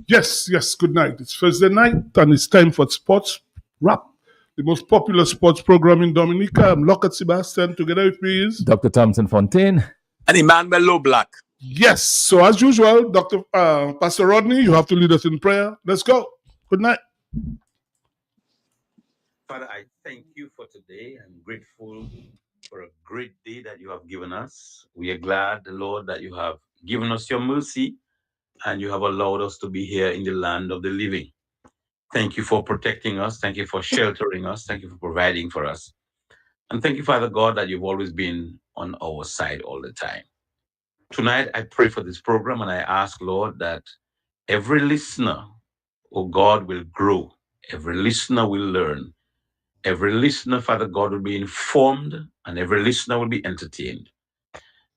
Yes, good night. It's Thursday night and it's time for Sports Wrap, the most popular sports program in Dominica. I'm Lockhart Sebastian. Together with me is Dr. Thompson Fontaine. And Emmanuel Low Black. Yes. So as usual, Pastor Rodney, you have to lead us in prayer. Let's go. Good night. Father, I thank you for today. I'm grateful for a great day that you have given us. We are glad, Lord, that you have given us your mercy and you have allowed us to be here in the land of the living. Thank you for protecting us. Thank you for sheltering us. Thank you for providing for us. And thank you, Father God, that you've always been on our side all the time. Tonight, I pray for this program and I ask, Lord, that every listener, oh God, will grow. Every listener will learn. Every listener, Father God, will be informed and every listener will be entertained.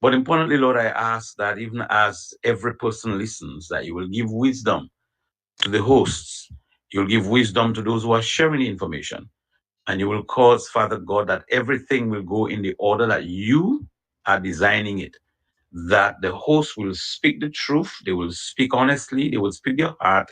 But importantly, Lord, I ask that even as every person listens, that you will give wisdom to the hosts. You'll give wisdom to those who are sharing the information. And you will cause, Father God, that everything will go in the order that you are designing it. That the host will speak the truth, they will speak honestly, they will speak their heart,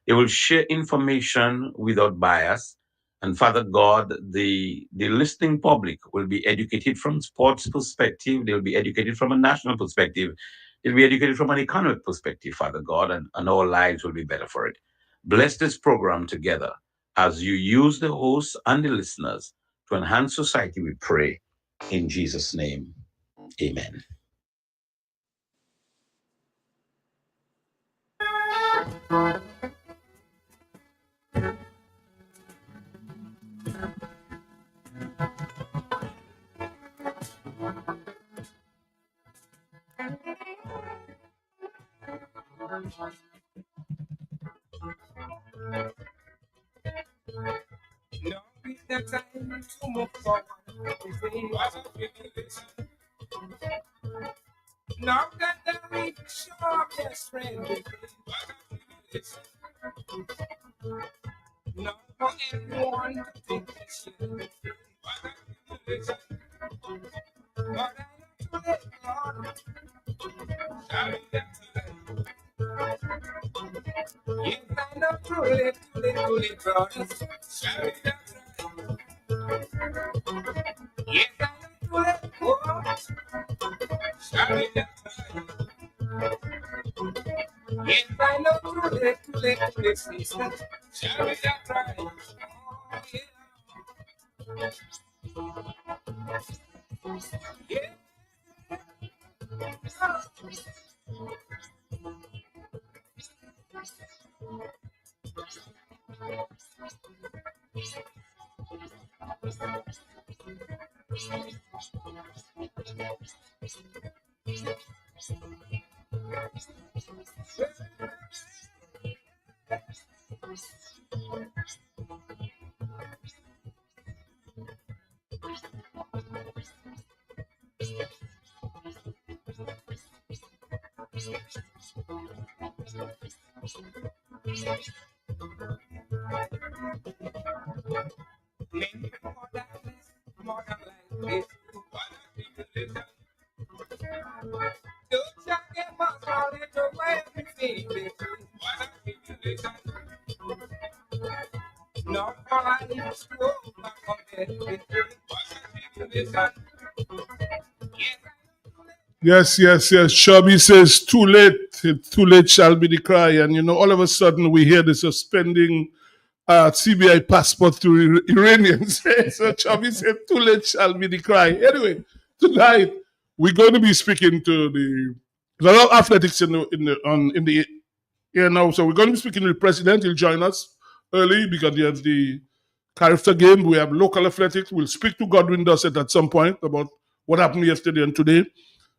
they will share information without bias. And Father God, the listening public will be educated from sports perspective, they'll be educated from a national perspective, they'll be educated from an economic perspective, Father God, and our lives will be better for it. Bless this program together as you use the hosts and the listeners to enhance society, we pray. In Jesus' name, amen. Now is the time to move forward. Now that the reach your best friend. Now for everyone to take this year. But I know to let God. Yes, I know to let brothers. Yes, I know to let go. Yes, I know to let sisters. Shall we just try? Oh, yeah. Yeah. More than like this. Don't get my solid away everything. No, I used to overcome Yes. Shabby says, too late shall be the cry. And, all of a sudden we hear the suspending CBI passport to Iranians. So Chubby said, too late shall be the cry. Anyway, tonight we're going to be speaking to there's a lot of athletics in the air now. So we're going to be speaking to the president. He'll join us early because he has the character game. We have local athletics. We'll speak to Godwin Dossett at some point about what happened yesterday and today.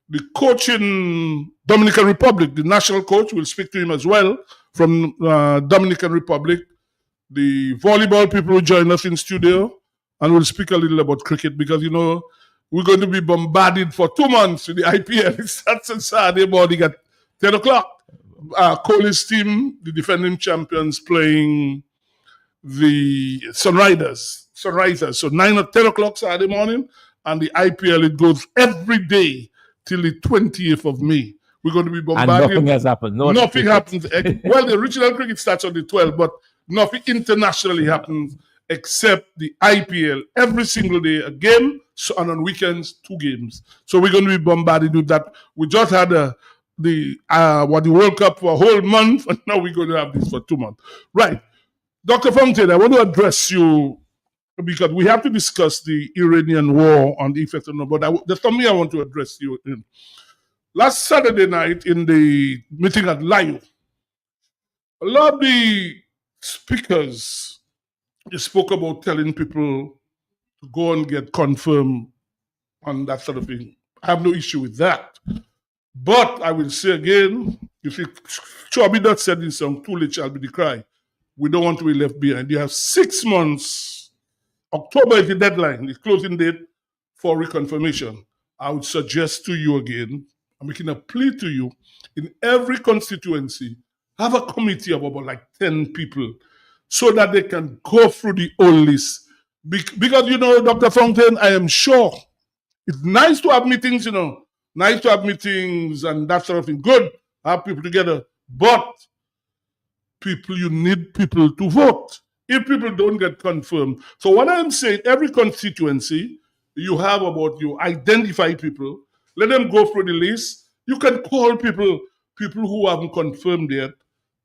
The coach in Dominican Republic, the national coach, will speak to him as well from Dominican Republic. The volleyball people will join us in studio and we'll speak a little about cricket because, we're going to be bombarded for 2 months with the IPL. It starts on Saturday morning at 10 o'clock. Kohli's team, the defending champions, playing the Sunrisers. So 9 or 10 o'clock Saturday morning, and the IPL, it goes every day till the 20th of May. We're going to be And bombarding. nothing has happened. No Nothing cricket. happens. Well, the regional cricket starts on the 12th, but nothing internationally happens except the IPL every single day, a game, and on weekends, 2 games. So we're going to be bombarded with that. We just had the World Cup for a whole month, and now we're going to have this for 2 months. Right. Dr. Fontaine, I want to address you because we have to discuss the Iranian war on the effects of no, but there's something I want to address you in. Last Saturday night in the meeting at Layo, a lot of the speakers, they spoke about telling people to go and get confirmed on that sort of thing. I have no issue with that. But I will say again, you see, Chubby Dot said in song, too late shall be the cry. We don't want to be left behind. You have 6 months. October is the deadline, the closing date for reconfirmation. I would suggest to you again, I'm making a plea to you, in every constituency, have a committee of about like 10 people so that they can go through the whole list. Because, you know, Dr. Fontaine, I am sure it's nice to have meetings, you know, nice to have meetings and that sort of thing. Good, have people together. But people, you need people to vote. If people don't get confirmed. So what I'm saying, every constituency, you have about, you identify people, let them go through the list. You can call people who haven't confirmed yet.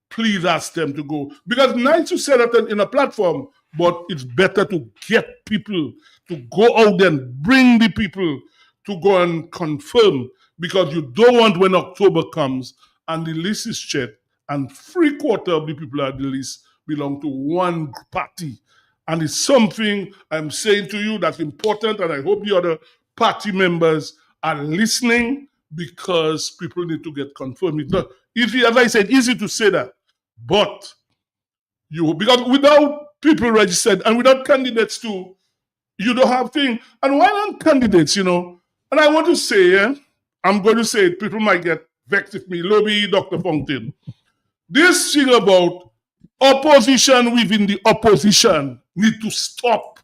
Please ask them to go. Because nice to say that in a platform, but it's better to get people to go out there and bring the people to go and confirm. Because you don't want when October comes and the list is checked and 3/4 of the people at the list belong to one party. And it's something I'm saying to you that's important, and I hope the other party members are listening because people need to get confirmed. It's not easy, as I said, easy to say that. But because without people registered and without candidates too, you don't have things. And why not candidates, you know? And I want to say, I'm going to say it, people might get vexed with me, Lobby, Dr. Fontaine. This thing about opposition within the opposition need to stop.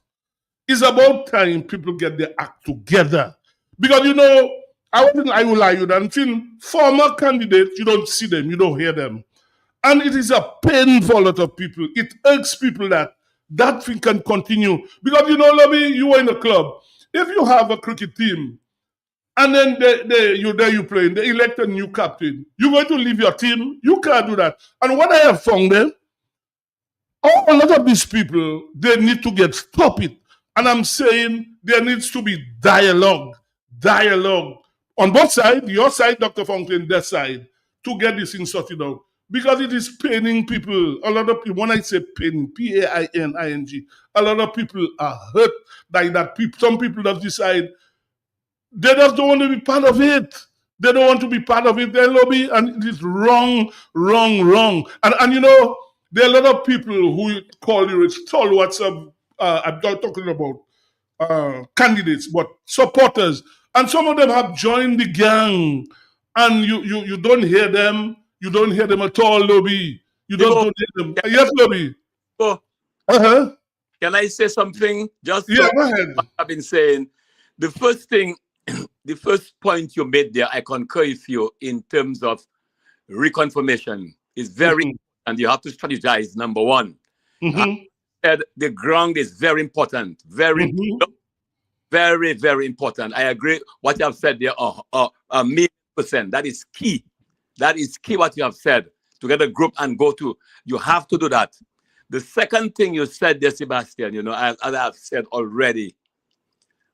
It's about time people get their act together. Because, you know, I will lie you that until former candidates, you don't see them, you don't hear them. And it is a pain for a lot of people. It irks people that thing can continue. Because, you know, Lobby, you were in a club. If you have a cricket team, and then you play, they elect a new captain, you're going to leave your team? You can't do that. And what I have found then, a lot of these people, they need to stop it. And I'm saying there needs to be dialogue on both sides, your side, Dr. Fontaine, their side, to get this thing sorted out. Because it is paining people. A lot of people, when I say paining, P-A-I-N-I-N-G, a lot of people are hurt by that. Some people have decided they just don't want to be part of it. They don't want to be part of it. They lobby, and it is wrong. And you know, there are a lot of people who call you stalwarts of, I'm not talking about candidates, but supporters. And some of them have joined the gang. And you don't hear them. You don't hear them at all, Lobby. You don't hear them. Yes, Lobby. Oh, Uh-huh. can I say something? Just Yeah, go ahead. what I've been saying. The first thing, the first point you made there, I concur with you in terms of reconfirmation. Is very important. You have to strategize, number one. And the ground is very important. Very, very important. I agree what you have said there, 1,000,000%. That is key. That is key what you have said. To get a group and go to, you have to do that. The second thing you said there, Sebastian, you know, as I've said already,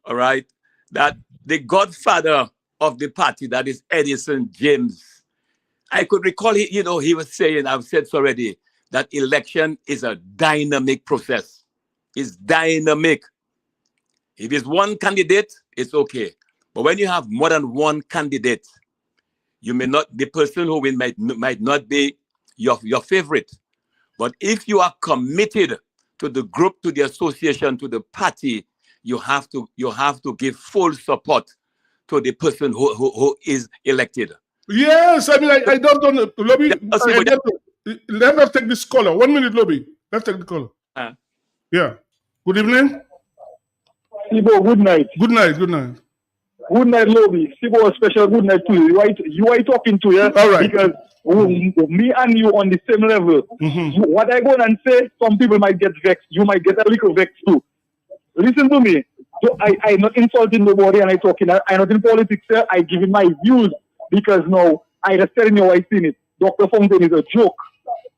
all right, that the godfather of the party, that is Edison James, I could recall, he was saying, I've said so already, that election is a dynamic process. It's dynamic. If it's one candidate, it's okay. But when you have more than one candidate, you may not, the person who win might not be your favorite. But if you are committed to the group, to the association, to the party, you have to give full support to the person who is elected. Yes, I mean, I don't know. Lobby, let us take this caller. 1 minute, Lobby. Let's take the caller. Yeah. Good evening. Ibo, good night. Good night. Good night, Lobby. Sibo, a special good night to you. You are talking to, yeah? All right. Because me and you on the same level. What I go and say, some people might get vexed. You might get a little vexed too. Listen to me. So I'm not insulting nobody and I'm not in politics, sir. I give you my views because now I just telling you how I seen it. Dr. Fountain is a joke.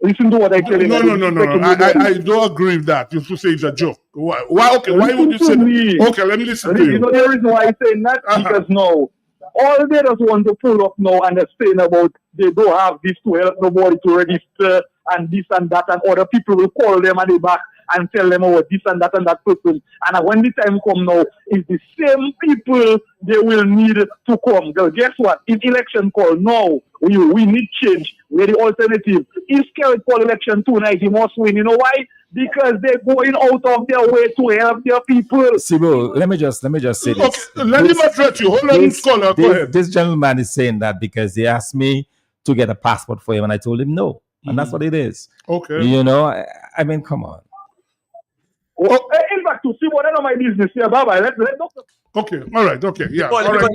Listen to what I tell you. No. I don't agree with that. You say it's a joke. Why? Okay, why would you say that? Okay, let me listen to you. You know the reason why I say that? Because now, all they just want to pull up now and they're saying about they don't have this to help nobody to register and this and that, and other people will call them at the back and tell them about this and that person. And when the time come now, it's the same people they will need to come. Because guess what? In election call now, we need change. We're the alternative. If Kerry call election tonight, he must win. You know why? Because they're going out of their way to help their people. Sibo, let me just say this. Okay, let him address you. Hold on, caller. Go ahead. This gentleman is saying that because he asked me to get a passport for him, and I told him no. And that's what it is. Okay. You know, I mean, come on. Well, in fact, to see what I know my business here, bye-bye. Let Dr. Okay, all right, okay, yeah. All right.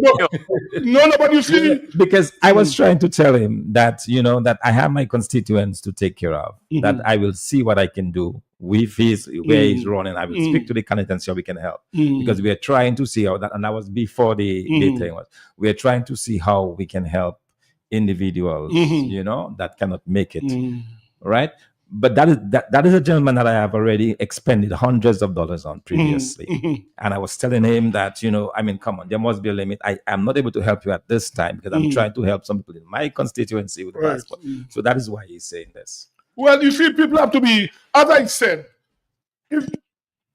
No, but you see... Because I was trying to tell him that, you know, that I have my constituents to take care of, that I will see what I can do with where he's running. I will speak to the candidate and see how we can help. Because we are trying to see how that, and that was before the thing was, we are trying to see how we can help individuals, you know, that cannot make it, right? But that is a gentleman that I have already expended hundreds of dollars on previously. And I was telling him that, you know, I mean, come on, there must be a limit. I am not able to help you at this time because I'm trying to help some people in my constituency with the passport. So that is why he's saying this. Well, you see, people have to be, as I said, if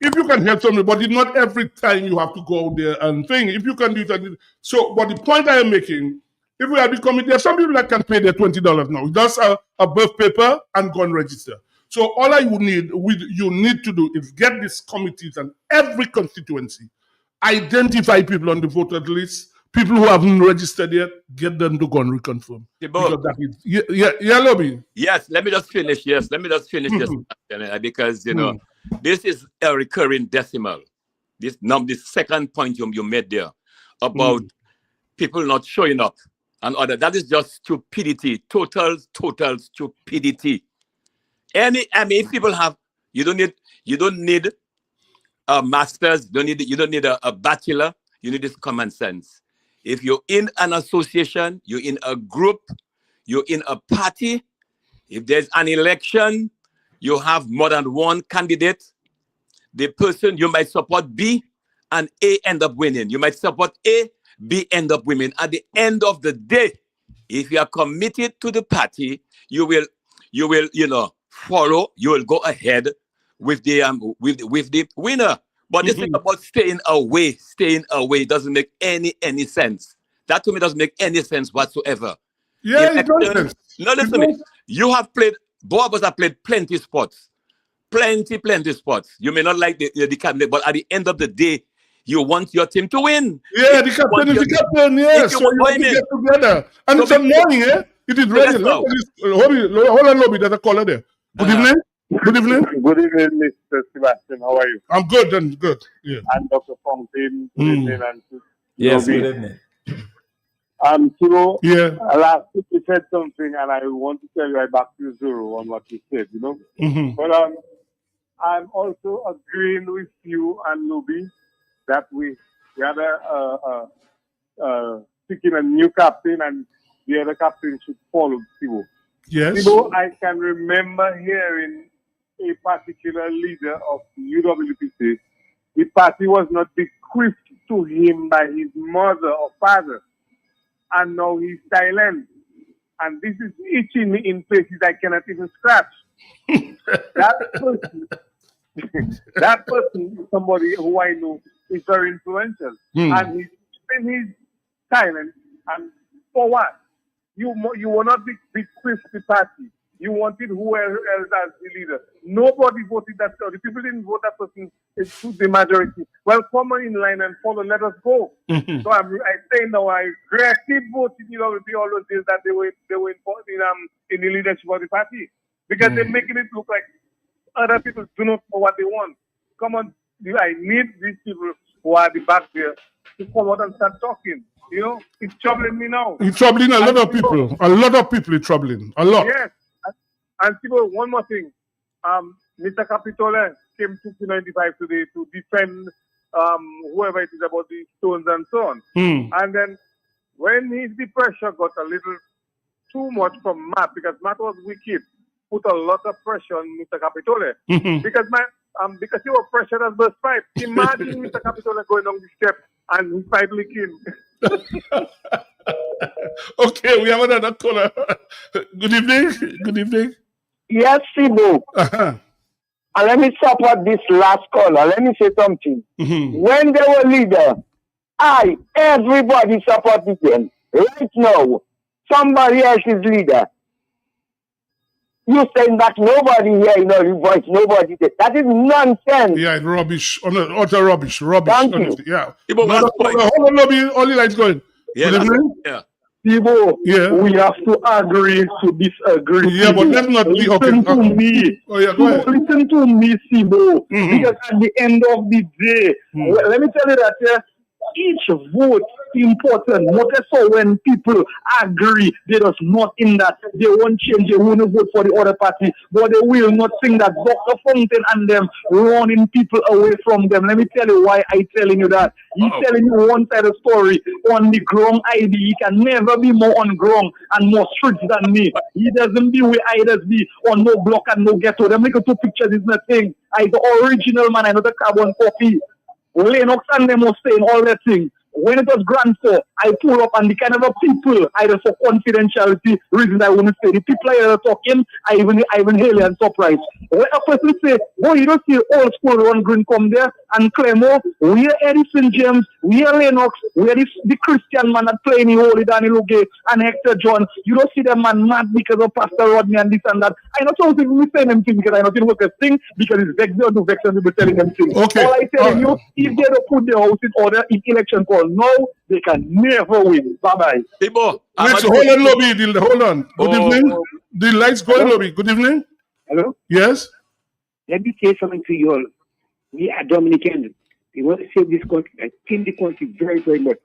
you can help somebody, but not every time you have to go out there and think. If you can do that. So, but the point I am making, if we are becoming, there are some people that can pay their $20 now. Just a birth paper and go and register. So all you need to do is get these committees and every constituency, identify people on the voter list, people who haven't registered yet, get them to go and reconfirm. Lobby. Yes, let me just finish. Yes, let me just finish this because you know this is a recurring decimal. This second point you made there about people not showing up. And other, that is just stupidity, total stupidity. If people have, you don't need a master's, you don't need a bachelor, you need this common sense. If you're in an association, you're in a group, you're in a party, if there's an election, you have more than one candidate, the person you might support B and A end up winning. You might support A, B end up winning. At the end of the day, if you are committed to the party, you will, follow. You will go ahead with the winner. But this thing about staying away doesn't make any sense. That to me doesn't make any sense whatsoever. Yeah, it doesn't. No, listen to me. You have played. Both of us have played plenty sports, plenty sports. You may not like the cabinet, but at the end of the day, you want your team to win. Yeah, the captain is the captain, yes. So you want to get together. And so it's annoying, eh? It is really. Hold on, Lobby, there's a caller there. Good evening. Good evening. Good evening, Mr. Sebastian. How are you? I'm good and good. Yeah. And Dr. Fountain. Good evening. And yes, good evening. So, yeah. Last week you said something, and I want to tell you right back to zero on what you said, you know? But I'm also agreeing with you and Lobby that we had picking a new captain and the other captain should follow Sibo. Yes. Sibo, I can remember hearing a particular leader of the UWPC. The party was not bequeathed to him by his mother or father. And now he's silent. And this is itching me in places I cannot even scratch. That person is somebody who I know is very influential. And he's silent. And for what? You will not bequeath the party. You wanted whoever else as the leader. Nobody voted that. The people didn't vote that person to the majority. Well, come on in line and follow. Let us go. So I say now, I regretted voting. All those days that they were in the leadership of the party because they're making it look like other people do not know what they want. Come on, I need these people who are at the back there to come out and start talking. You know, it's troubling me now. It's troubling a lot of people. A lot of people it's troubling. A lot. Yes. And people, one more thing. Mr. Capitole came to P95 today to defend whoever it is about the stones and so on. And then when the pressure got a little too much from Matt, because Matt was wicked, put a lot of pressure on Mr. Capitole. Because because he was pressured as burst pipe. Imagine Mr. Capitole going down the step and his pipe leaking. Okay, we have another caller. Good evening. Good evening. Yes, Sibo. And let me support this last caller. Let me say something. When they were leader, everybody supported them. Right now, somebody else is leader. You saying that nobody here, the voice, nobody there. That is nonsense. Yeah, it's rubbish. Utter rubbish. Rubbish. Thank honestly. you. Yeah. Ibo, Hold on, lobby. Only lights going. Yeah, Good evening. yeah. Sibo, Yeah. we have to agree to disagree. Yeah, but let's not be Listen to me. Oh, yeah, go ahead. Listen to me, Sibo. Because at the end of the day, let me tell you that each vote is important. Not so when people agree, they does not in that they won't change, they won't vote for the other party, but they will not think that Dr. Fountain and them running people away from them. Let me tell you why I telling you that. He's telling you one side of story. On the ground ID, he can never be more on ground and more streets than me. He doesn't be where I does be on no block and no ghetto. Them little two pictures is nothing. I the original man, I know the carbon copy. Lennox and them was saying all that thing. When it was Grand Four, I pull up and the kind of people, either for confidentiality reasons I wouldn't say. The people I are talking, I even hail and surprised. When a person say, boy, you don't see old school Ron Green come there and Clemo, we are Edison James, we are Lennox, we are the Christian man that playing the Holy Danny Luge and Hector John. You don't see them man mad because of Pastor Rodney and this and that. I not so we say them things because I not work a thing because it's vex or do vex and people telling them things. Okay. All I telling you, if they don't put their house in order in election call, no, they can never win. Bye-bye. Ibo, Let's hold on, lobby. Hold on. Good evening. The lights going, lobby. Good evening. Hello? Yes? Let me say something to you all. We are Dominicans. We want to save this country and kill the country very, very much.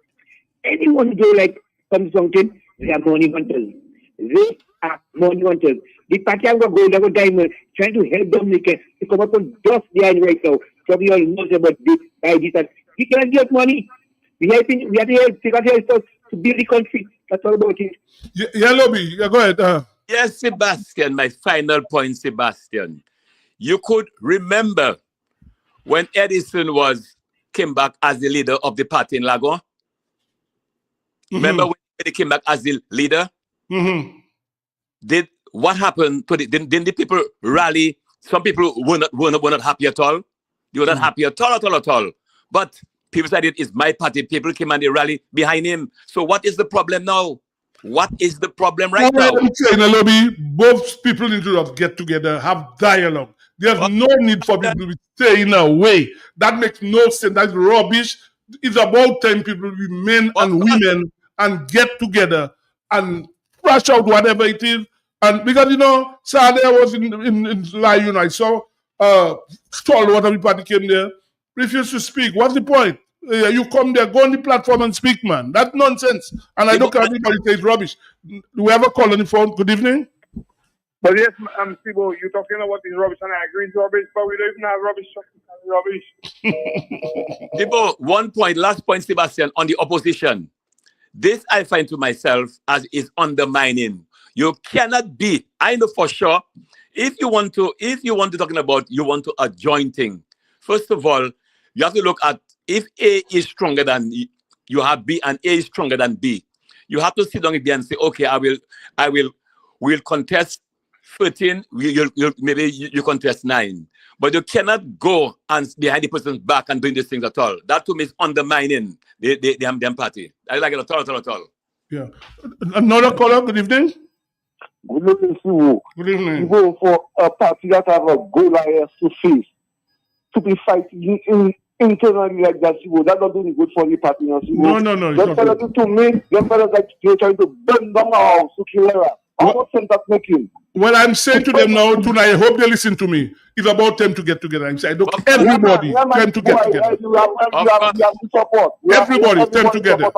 Anyone who do like something, they are money hunters. They are money hunters. The party have got gold, have got diamond, trying to help Dominicans to come up with dust behind right now. So we all know about this, by this, and we can get money. We have to help, we got to help us to build the country. That's all about it. Yeah, lobby. Yeah, go ahead. Yes, Sebastian, my final point, Sebastian. You could remember when Edison came back as the leader of the party in Lagon? Remember when he came back as the leader? What happened to didn't the people rally? Some people were not happy at all. They were not happy at all. But people said it is my party. People came and they rally behind him. So what is the problem now? What is the problem right now? I'm saying, lobby, both people need to get together, have dialogue. There's no need for people to stay in a way. That makes no sense. That's rubbish. It's about time people, men and women, and get together and thrash out whatever it is. And because, Saturday I was in Lion, I saw Stalwart of the party came there, refused to speak. What's the point? You come there, go on the platform and speak, man. That's nonsense. And I don't care anybody says rubbish. Do we have a call on the phone? Good evening. But yes, Sibo, you're talking about this rubbish, and I agree with rubbish, but we don't even have rubbish. Sibo, last point, Sebastian, on the opposition. This I find to myself as is undermining. You cannot be, I know for sure, if you want to talking about you want to a joint thing. First of all, you have to look at if A is stronger than you have B and A is stronger than B. You have to sit down again and say, okay, we'll contest 13, maybe you contest 9. But you cannot go and behind the person's back and doing these things at all. That to me is undermining them party. I like it at all. Yeah. Another caller, good evening. Good evening, Sibo. Good evening. You go for a party that have a goal line to face, to be fighting internally like that, Sibo. That's not doing good for the party. No. Just tell us to me, just tell us that you're trying to burn down our house to kill her. How much sense that making? Well, I'm saying to them now tonight, I hope they listen to me. It's about them to get together. I'm saying, look, everybody, them to get together. You have to support. Everybody, them together.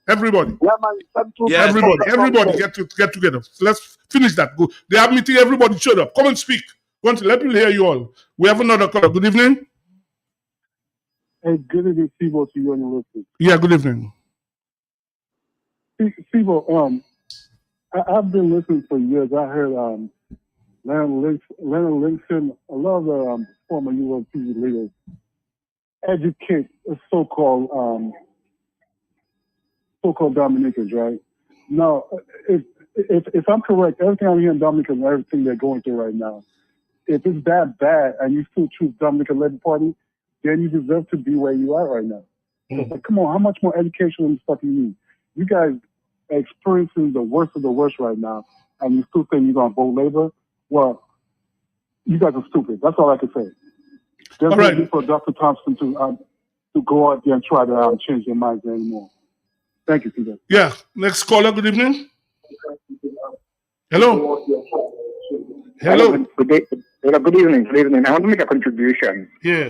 Everybody. Yeah, man, Everybody get together. So let's finish that. Go. They have meeting, everybody shut up. Come and speak. Let me hear you all. We have another caller. Good evening. Hey, good evening, Sibo, to you and your listeners. Yeah, good evening. Sibo, I've been listening for years. I heard Leonard Livingston, a lot of the former UOP leaders educate so-called Dominicans, right? Now, if I'm correct, everything I'm hearing Dominicans and everything they're going through right now, if it's that bad and you still choose Dominican-led party, then you deserve to be where you are right now. So, come on, how much more education and stuff you need? You guys are experiencing the worst of the worst right now, and you still saying you're going to vote Labor? Well, you guys are stupid. That's all I can say. There's no need for Dr. Thompson to go out there and try to change their minds anymore. Thank you, Peter. Yeah. Next caller, good evening. Hello. Hello. Good evening. I want to make a contribution. Yeah.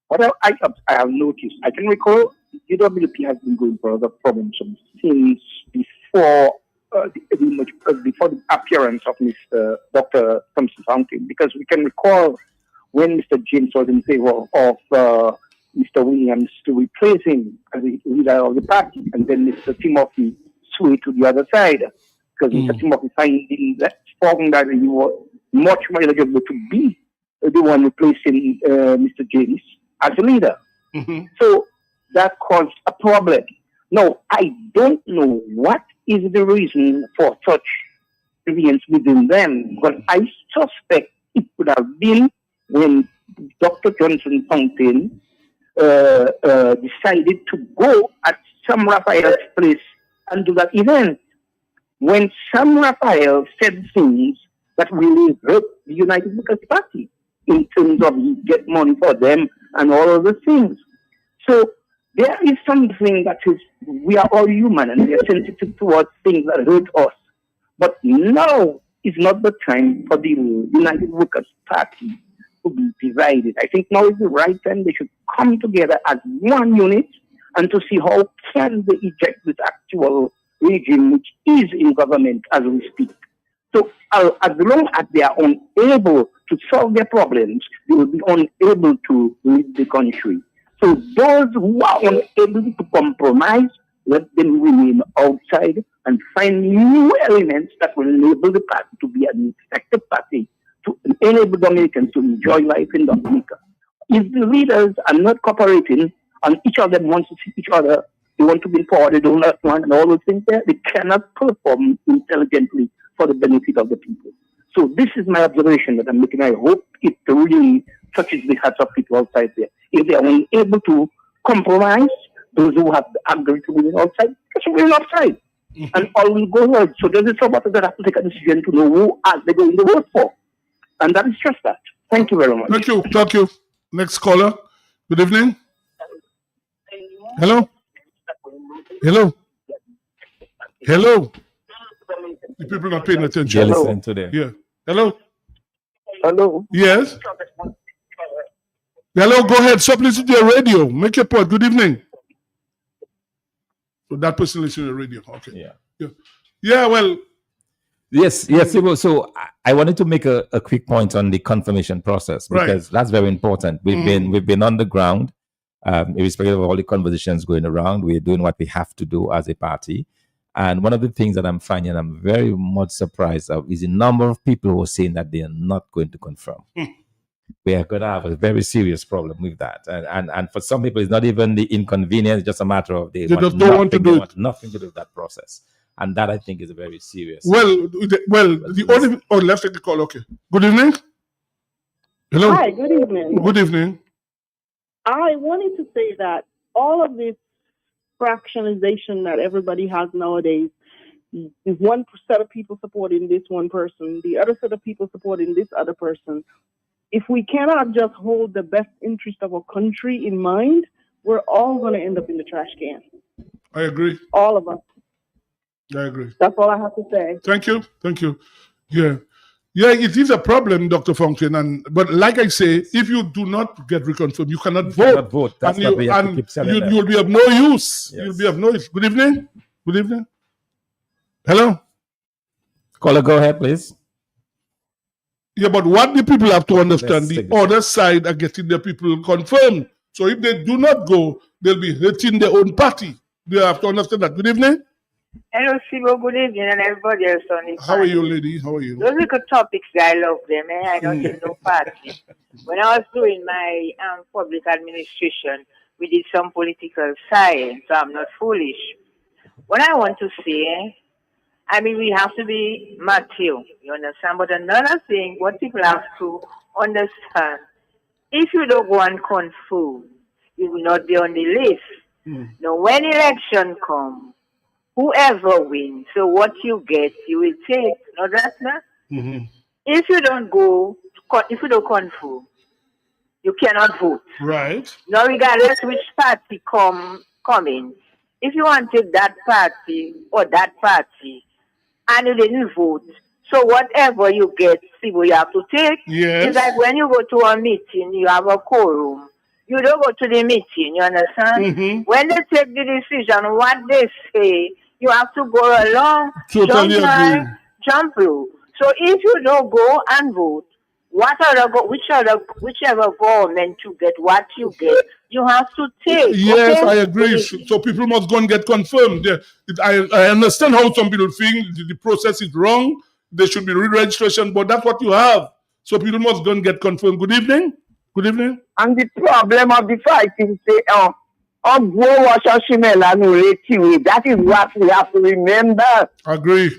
What I have noticed, I can recall UWP has been going for other problems since before the appearance of Mr. Dr. Thompson Fountain, because we can recall when Mr. James was in favor of Mr. Williams to replace him as the leader of the party, and then Mr. Timothy swayed to the other side because Mr. Timothy found that he was much more eligible to be the one replacing Mr. James as a leader. So that caused a problem. Now, I don't know what is the reason for such deviance within them, but I suspect it could have been when Dr. Johnson Fountain decided to go at Sam Raphael's place and do that event. When Sam Raphael said things that really hurt the United Workers' Party in terms of he get money for them and all of the things. So there is something that is, we are all human and we are sensitive towards things that hurt us. But now is not the time for the United Workers' Party to be divided. I think now is the right time. They should come together as one unit and to see how can they eject this actual regime which is in government as we speak. So as long as they are unable to solve their problems, they will be unable to lead the country. So those who are unable to compromise, let them remain outside and find new elements that will enable the party to be an effective party, to enable Dominicans to enjoy life in Dominica. If the leaders are not cooperating and each of them wants to see each other, they want to be forward, they don't like one and all those things there, they cannot perform intelligently for the benefit of the people. So this is my observation that I'm making. I hope it really touches the hearts of people outside there. If they are unable to compromise, those who have agreed to remain outside, they should remain outside. And all will go well. So there's a supporter that have to take a decision to know who are they going to vote for. And that is just that. Thank you very much. Thank you. Next caller. Good evening. Hello. The people not paying attention. Listen to them. Yeah. Hello. Hello. Yes. Hello. Go ahead. Stop listening to your radio. Make your point. Good evening. So that person listening to the radio. Okay. Yeah. Well. Yes. So I wanted to make a quick point on the confirmation process because that's very important. We've been on the ground, irrespective of all the conversations going around. We're doing what we have to do as a party. And one of the things that I'm finding I'm very much surprised of is the number of people who are saying that they are not going to confirm. We are going to have a very serious problem with that. And for some people, it's not even the inconvenience, it's just a matter of they just don't want to do it. Want nothing to do with that process. And that, I think, is a very serious let's take the call. Okay. Good evening. Hello. Hi, good evening. Good evening. I wanted to say that all of this fractionalization that everybody has nowadays is one set of people supporting this one person, the other set of people supporting this other person. If we cannot just hold the best interest of our country in mind, we're all going to end up in the trash can. I agree. All of us. I agree. That's all I have to say. Thank you. Thank you. Yeah. Yeah, it is a problem, Dr. Fontaine. But like I say, if you do not get reconfirmed, you cannot vote. Cannot vote. That's what we have to keep telling them. You'll be of no use. Yes. You'll be of no use. Good evening. Good evening. Hello. Caller, go ahead, please. Yeah, but what the people have to understand, the other side are getting their people confirmed. So if they do not go, they'll be hurting their own party. They have to understand that. Good evening. Hello, Sibo. Good evening, and everybody else on the How are you, lady? How are you? Those little topics, I love them. I don't take no party. When I was doing my public administration, we did some political science, so I'm not foolish. What I want to say, I mean, we have to be Matthew, you understand? But another thing, what people have to understand, if you don't go and confirm, you will not be on the list. Now, when election comes, whoever wins, so what you get, you will take. No, that's not. If you don't go, if you don't confirm, you cannot vote. Right. Now, regardless which party come in, if you want to take that party or that party, and you didn't vote, so whatever you get, see what you have to take. Yes. It's like when you go to a meeting, you have a quorum. You don't go to the meeting, you understand? When they take the decision, what they say, you have to go along, Totally agree. jump through. So if you don't go and vote, whichever government you get, what you get, you have to take. Yes, okay? I agree. So people must go and get confirmed. I understand how some people think the process is wrong. There should be re-registration, but that's what you have. So people must go and get confirmed. Good evening. Good evening. And the problem of the fight is that is what we have to remember. Agree.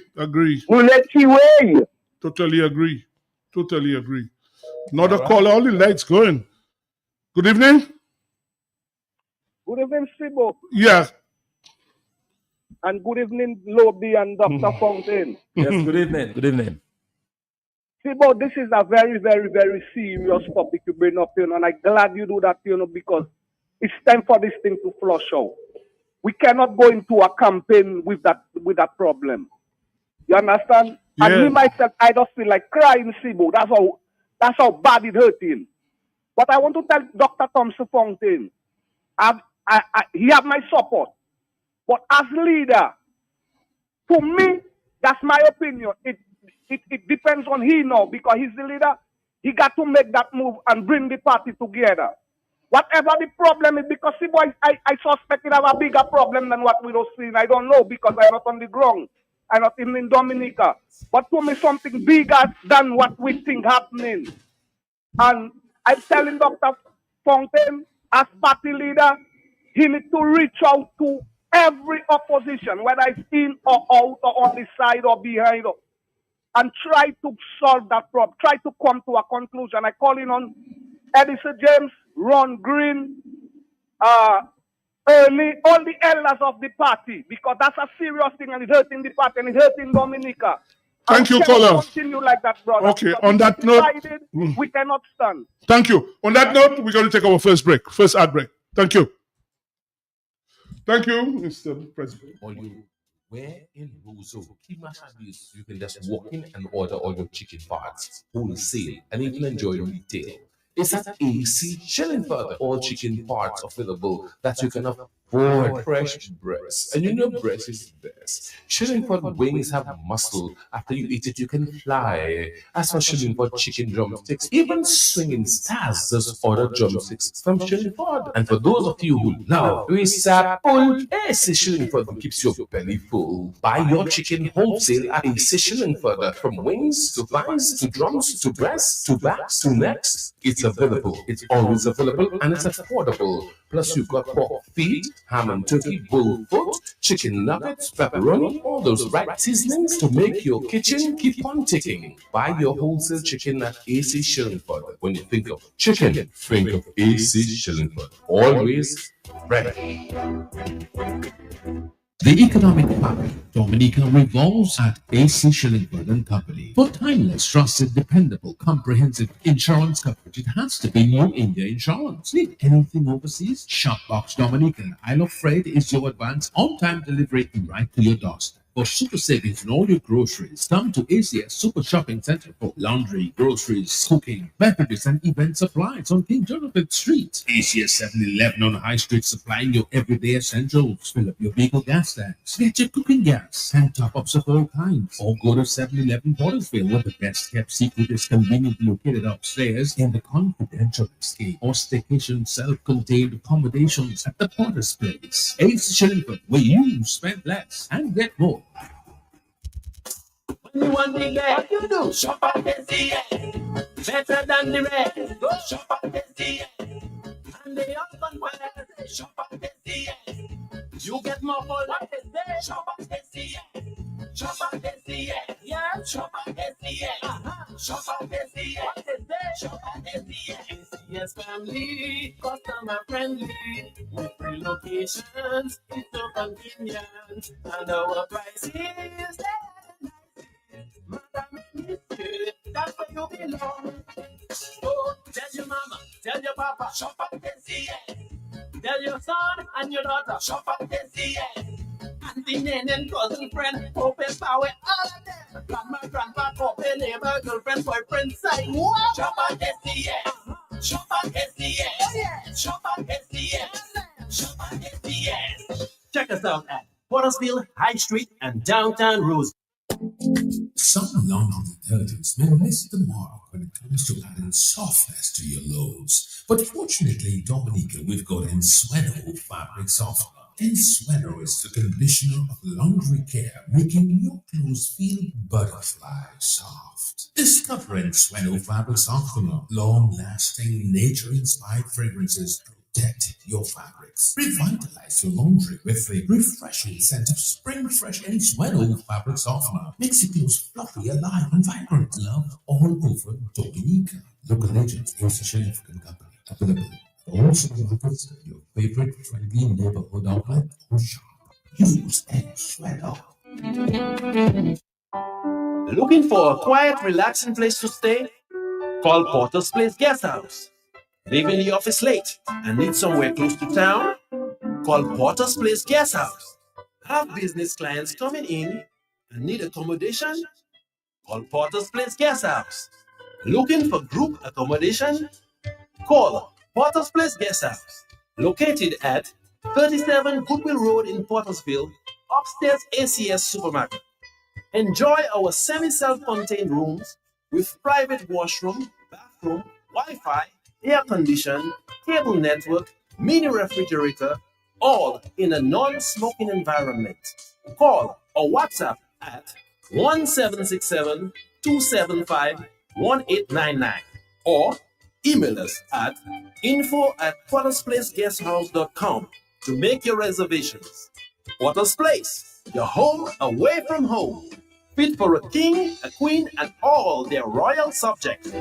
Totally agree. Another caller, all the lights going. Good evening. Good evening, Sibo. Yeah. And good evening, Lobby and Dr. Fontaine. Yes, good evening. Good evening. Sibo, this is a very, very, very serious topic you bring up, and I'm glad you do that, because it's time for this thing to flush out. We cannot go into a campaign with that problem. You understand? Yeah. And me myself, I just feel like crying, Sibo. That's how bad it hurting. But I want to tell Dr. Thompson Fontaine, he have my support. But as leader, to me, that's my opinion. It depends on he now, because he's the leader. He got to make that move and bring the party together. Whatever the problem is, because I suspect it have a bigger problem than what we don't see. I don't know, because I'm not on the ground. I'm not in Dominica. But to me, something bigger than what we think happening. And I'm telling Dr. Fontaine, as party leader, he needs to reach out to every opposition, whether it's in or out or on the side or behind, and try to solve that problem. Try to come to a conclusion. I call in on Edison James, Ron Green, Ernie, all the elders of the party, because that's a serious thing, and it's hurting the party and it's hurting Dominica. Thank you, caller. Continue like that, brother. Okay, on that note, we cannot stand. Thank you. On that note, we're going to take our first ad break. Thank you. Thank you, Mr. President. Where in Roseau, you can just walk in and order all your chicken parts, wholesale, and even enjoy retail. It's at AC Shillingford. All chicken parts available that you can afford. Fresh breast. And you know breast is the best. Shillingford wings have muscle. After you eat it, you can fly. As for Shillingford chicken drumsticks, even swinging stars just order drumsticks from Shillingford. And for those of you who love Risapul, AC Shillingford keeps your belly full. Buy your chicken wholesale at AC Shillingford. From wings to thighs to drums to breasts to backs to necks. It's available. It's always available, and it's affordable. Plus, you've got pork feet, ham and turkey, bull foot, chicken nuggets, pepperoni, all those right seasonings to make your kitchen keep on ticking. Buy your wholesale chicken at AC Shillingford. When you think of chicken, think of AC Shillingford. Always ready. The economic fabric of Dominica revolves at AC Shillingford and Company. For timeless, trusted, dependable, comprehensive insurance coverage, it has to be New India Insurance. Need anything overseas? Shopbox Dominica Isle of Freight is your advance on-time delivery right to your doorstep. For super savings on all your groceries, come to ACS Super Shopping Center for laundry, groceries, cooking, beverages, and event supplies on King Jonathan Street. ACS 7-Eleven on High Street, supplying your everyday essentials. Fill up your vehicle gas tanks, get your cooking gas, and top-ups of all kinds. Or go to 7-Eleven Portersville, where the best-kept secret is conveniently located upstairs in the confidential escape or staycation self-contained accommodations at the Porter's Place. AC Shillingford, where you spend less and get more. When you want the best, you do. Shop at SDA. Better than the rest. Go shop at SDA. And they all compare. Shop at SDA. You get more for less. Shop at SDA. Shop at SDA. Yeah. Shop at SDA. Shop at SDA. Shop at SDA. Yes, family, customer friendly. With free locations, it's so convenient. And our prices. That's where you belong. Oh, tell your mama, tell your papa, shop at SDA. Tell your son and your daughter, shop at SDA. Auntie, nan, and cousin, friend, hope and power, all of them. Grandma, grandpa, couple, neighbor, girlfriend, boyfriend, side. What? Shop at SDA. Shop at SDA. Shop at SDA. Shop at SDA. Check us out at Portersville, High Street, and downtown Rose. Some laundry detergents may miss the mark when it comes to adding softness to your loads. But fortunately, Dominica, we've got Ensueno fabric softener. Ensueno is the conditioner of laundry care, making your clothes feel butterfly soft. Discover Ensueno fabric softener, long-lasting, nature-inspired fragrances. Protect your fabrics. Revitalize your laundry with a refreshing scent of spring fresh Ensueno fabric softener. Makes your clothes fluffy, alive, and vibrant. Love all over Dominica. Local agents, AC Shillingford Company. Available at all supermarkets at your favorite friendly neighborhood outlet or shop. Use Ensueno. Looking for a quiet, relaxing place to stay? Call Porter's Place Guest House. Leaving the office late and need somewhere close to town? Call Porter's Place Guest House. Have business clients coming in and need accommodation? Call Porter's Place Guest House. Looking for group accommodation? Call Porter's Place Guest House. Located at 37 Goodwill Road in Portersville, upstairs ACS Supermarket. Enjoy our semi-self-contained rooms with private washroom, bathroom, Wi-Fi, air condition, cable network, mini refrigerator, all in a non-smoking environment. Call or WhatsApp at 1767-275-1899 or email us at info@portersplaceguesthouse.com to make your reservations. Porter's Place, your home away from home. Fit for a king, a queen, and all their royal subjects.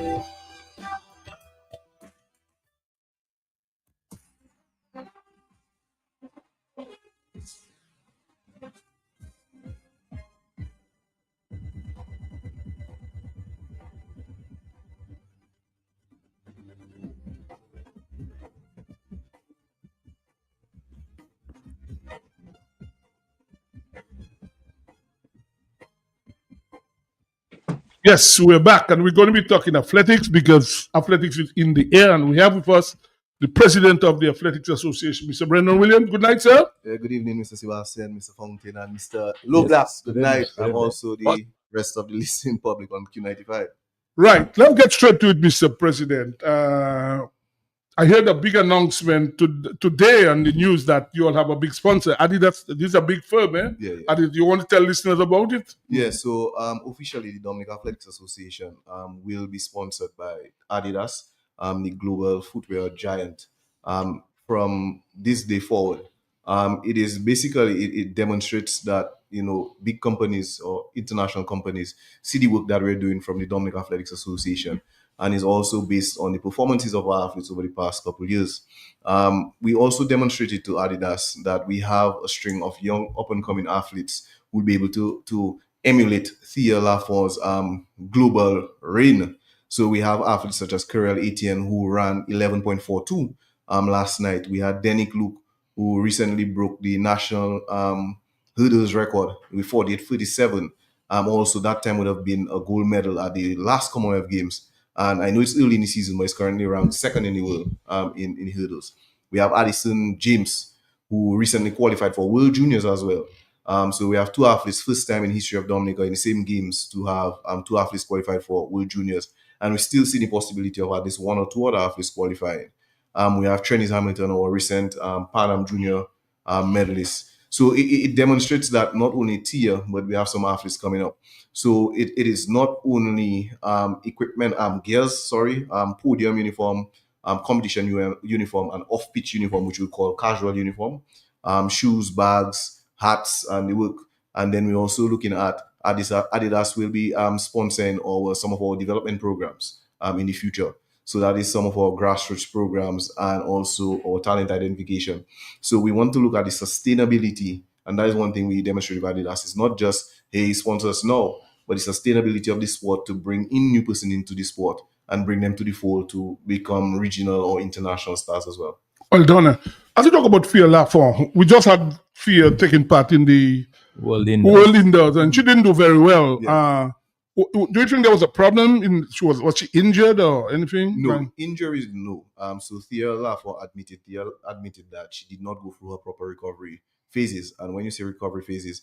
Yes, we're back, and we're going to be talking athletics because athletics is in the air, and we have with us the president of the Athletics Association, Mr. Brendan Williams. Good night, sir. Good evening, Mr. Sebastian, Mr. Fountain, and Mr. Loblack. Good night, and also the rest of the listening public on Q95. Right, let's get straight to it, Mr. President. I heard a big announcement today on the news that you all have a big sponsor. Adidas, this is a big firm, eh? Yeah. Adidas, you want to tell listeners about it? Yeah, so officially the Dominica Athletics Association will be sponsored by Adidas, the global footwear giant. From this day forward, it is basically, it demonstrates that, you know, big companies or international companies see the work that we're doing from the Dominica Athletics Association, and is also based on the performances of our athletes over the past couple of years. We also demonstrated to Adidas that we have a string of young up-and-coming athletes who will be able to emulate Thea Lafort's global reign. So we have athletes such as Karel Etienne, who ran 11.42 last night. We had Denick Luke, who recently broke the national hurdles record with 48.37. Also that time would have been a gold medal at the last Commonwealth Games. And I know it's early in the season, but it's currently ranked second in the world in hurdles. We have Addison James, who recently qualified for World Juniors as well. So we have two athletes, first time in history of Dominica in the same games to have two athletes qualified for World Juniors. And we still see the possibility of at least one or two other athletes qualifying. We have Trennis Hamilton, our recent Pan Am Junior medalist. So it demonstrates that not only Tia, but we have some athletes coming up. So it is not only equipment, podium uniform, competition uniform, and off-pitch uniform, which we call casual uniform, shoes, bags, hats, and the work. And then we're also looking at Adidas will be sponsoring some of our development programs in the future. So that is some of our grassroots programs and also our talent identification. So we want to look at the sustainability, and that is one thing we demonstrate with Adidas. It's not just, hey, sponsor us now, but the sustainability of the sport to bring in new person into the sport and bring them to the fold to become regional or international stars as well. Well done. As you talk about Fia Lafont, we just had Fia taking part in the World Indoors, and she didn't do very well. Yeah. Do you think there was a problem? Was she injured or anything? No, injuries, no. So Thea Lafont admitted that she did not go through her proper recovery phases. And when you say recovery phases,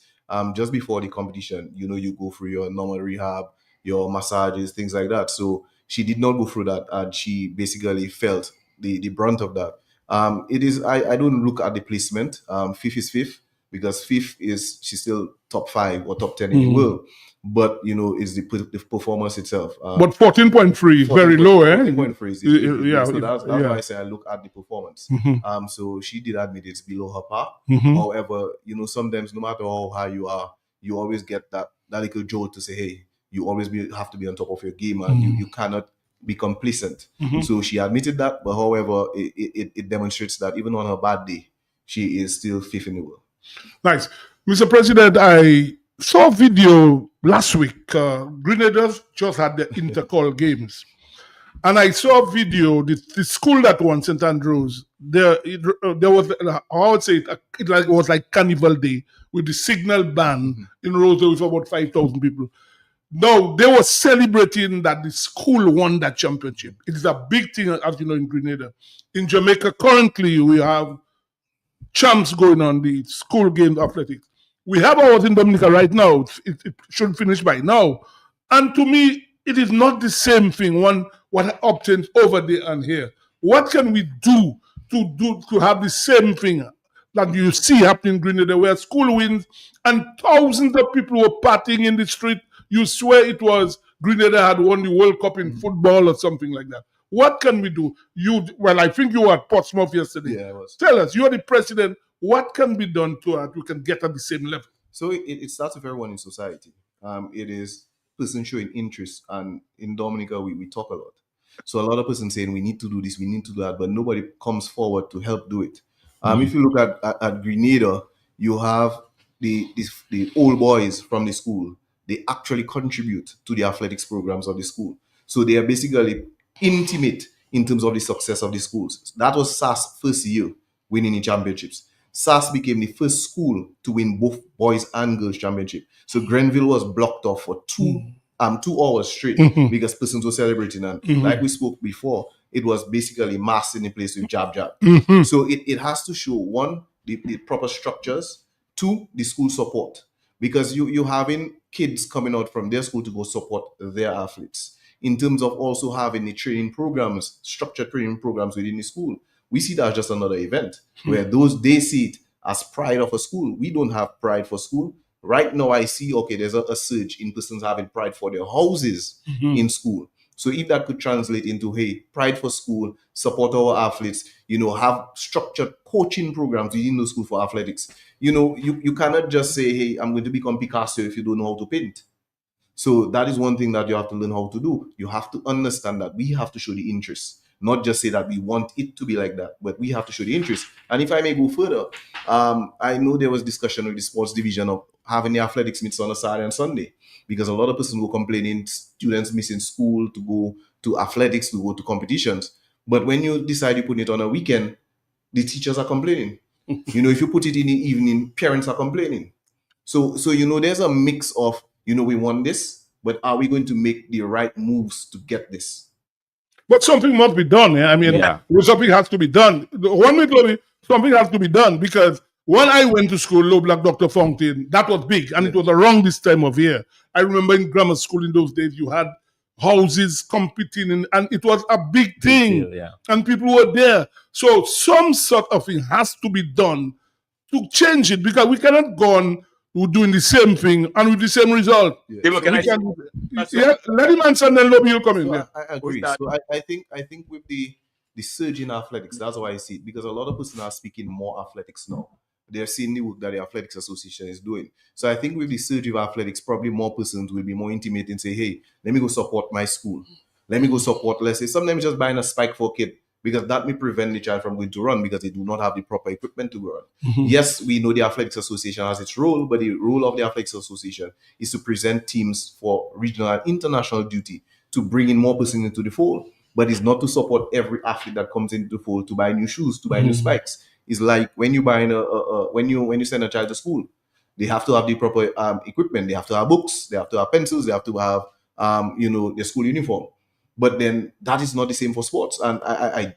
just before the competition, you go through your normal rehab, your massages, things like that. So she did not go through that, and she basically felt the brunt of that. I don't look at the placement. Fifth is fifth, because she's still top 5 or top 10 in the world. But it's the performance itself. But 14.3 is very low, eh? 14.3 is so that's why I say I look at the performance. Mm-hmm. So she did admit it's below her par. Mm-hmm. However, sometimes no matter how high you are, you always get that little jolt to say, hey, you always have to be on top of your game, and you cannot be complacent. Mm-hmm. So she admitted that, but however, it demonstrates that even on her bad day, she is still fifth in the world. Nice. Mr. President, I saw a video last week. Grenadiers just had the Intercol Games. And I saw a video, the school that won, St. Andrews, there was, I would say, it was like Carnival Day with the signal band in Roseau with about 5,000 people. No, they were celebrating that the school won that championship. It is a big thing, as you know, in Grenada. In Jamaica, currently, we have champs going on, the school game athletics. We have ours in Dominica right now. It should finish by now. And to me, it is not the same thing, what obtains over there and here. What can we do to have the same thing that you see happening in Grenada, where school wins and thousands of people were partying in the street? You swear it was Grenada had won the World Cup in football or something like that. What can we do? I think you were at Portsmouth yesterday. Yeah, I was. Tell us, you're the president. What can be done to we can get at the same level? So it starts with everyone in society. It is person showing interest, and in Dominica we talk a lot. So a lot of persons saying we need to do this, we need to do that, but nobody comes forward to help do it. If you look at Grenada, you have the old boys from the school. They actually contribute to the athletics programs of the school. So they are basically intimate in terms of the success of the schools. That was SAS' first year winning the championships. SAS became the first school to win both boys and girls championship. So Grenville was blocked off for 2 hours straight because persons were celebrating. And like we spoke before, it was basically mass in the place with jab. So it has to show, 1, the proper structures, 2, the school support. Because you're having kids coming out from their school to go support their athletes. In terms of also having the training programs, structured training programs within the school, we see that as just another event where they see it as pride of a school. We don't have pride for school. Right now, I see, there's a surge in persons having pride for their houses in school. So if that could translate into, hey, pride for school, support our athletes, have structured coaching programs within the school for athletics. You cannot just say, hey, I'm going to become Picasso if you don't know how to paint. So that is one thing that you have to learn how to do. You have to understand that we have to show the interest, not just say that we want it to be like that, but we have to show the interest. And if I may go further, I know there was discussion with the sports division of having the athletics meets on a Saturday and Sunday, because a lot of persons were complaining, students missing school to go to athletics, to go to competitions. But when you decide you put it on a weekend, the teachers are complaining. If you put it in the evening, parents are complaining. So you know, there's a mix of, you know, we want this, but are we going to make the right moves to get this? But something must be done. I mean, something has to be done. One minute, Lobby, something has to be done, because when I went to school, Low Black Dr. Fountain, that was big, and it was around this time of year. I remember in grammar school in those days, you had houses competing, and it was a big thing, and people were there. So some sort of thing has to be done to change it, because we cannot go on doing the same thing and with the same result. Let him answer, and then Lobby will come in. So I agree. So I think with the surge in athletics, that's why I see it, because a lot of persons are speaking more athletics now. They're seeing the work that the Athletics Association is doing. So I think with the surge of athletics, probably more persons will be more intimate and say, hey, let me go support my school. Let me go support, let's say, sometimes just buying a spike for a kid, because that may prevent the child from going to run because they do not have the proper equipment to run. Yes, we know the Athletics Association has its role, but the role of the Athletics Association is to present teams for regional and international duty, to bring in more persons into the fold, but it's not to support every athlete that comes into the fold to buy new shoes, to buy new spikes. It's like when you buy when you send a child to school, they have to have the proper equipment. They have to have books, they have to have pencils, they have to have their school uniform. But then that is not the same for sports. And I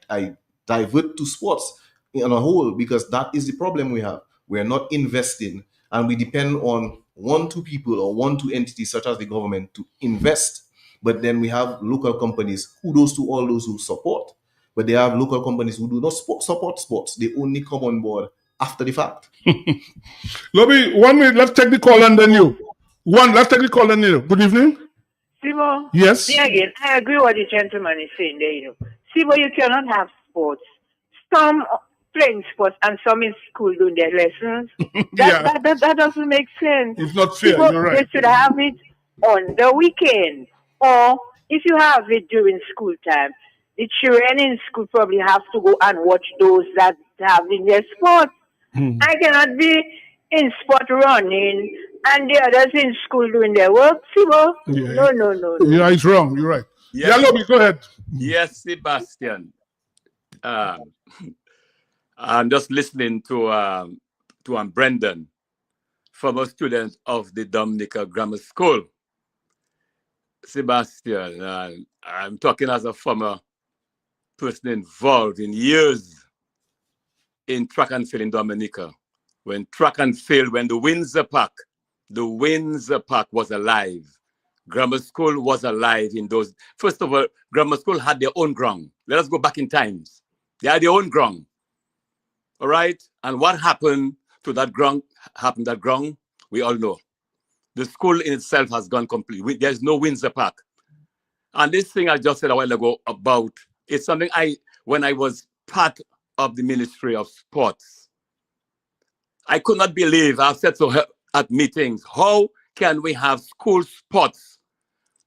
divert to sports on a whole, because that is the problem we have. We're not investing, and we depend on 1-2 people or 1-2 entities such as the government to invest. But then we have local companies, kudos to all those who support, but they have local companies who do not support sports. They only come on board after the fact. Lobby, 1 minute, let's take the call and then you. Let's take the call and you. Good evening. Sibo? Yes? Me again, I agree what the gentleman is saying there, you know. Sibo, you cannot have sports. Some playing sports and some in school doing their lessons. That doesn't make sense. It's not fair, Sibo, you're right. they should have it on the weekend. Or if you have it during school time, the children in school probably have to go and watch those that have in their sports. I cannot be in sport running and the others in school doing their work, Sibo. No. Yeah, it's wrong. You're right. Yeah, Lobby, go ahead. Yes, Sebastian. I'm just listening to Brendan, former student of the Dominica Grammar School. Sebastian, I'm talking as a former person involved in years in track and field in Dominica. When track and field, when the Windsor Park was alive. Grammar school was alive in those. First of all, grammar school had their own ground. Let us go back in times. They had their own ground. All right? And what happened to that ground? We all know. The school in itself has gone completely. There's no Windsor Park. And this thing I just said a while ago about, it's something when I was part of the Ministry of Sports, I could not believe, I've said so at meetings, how can we have school sports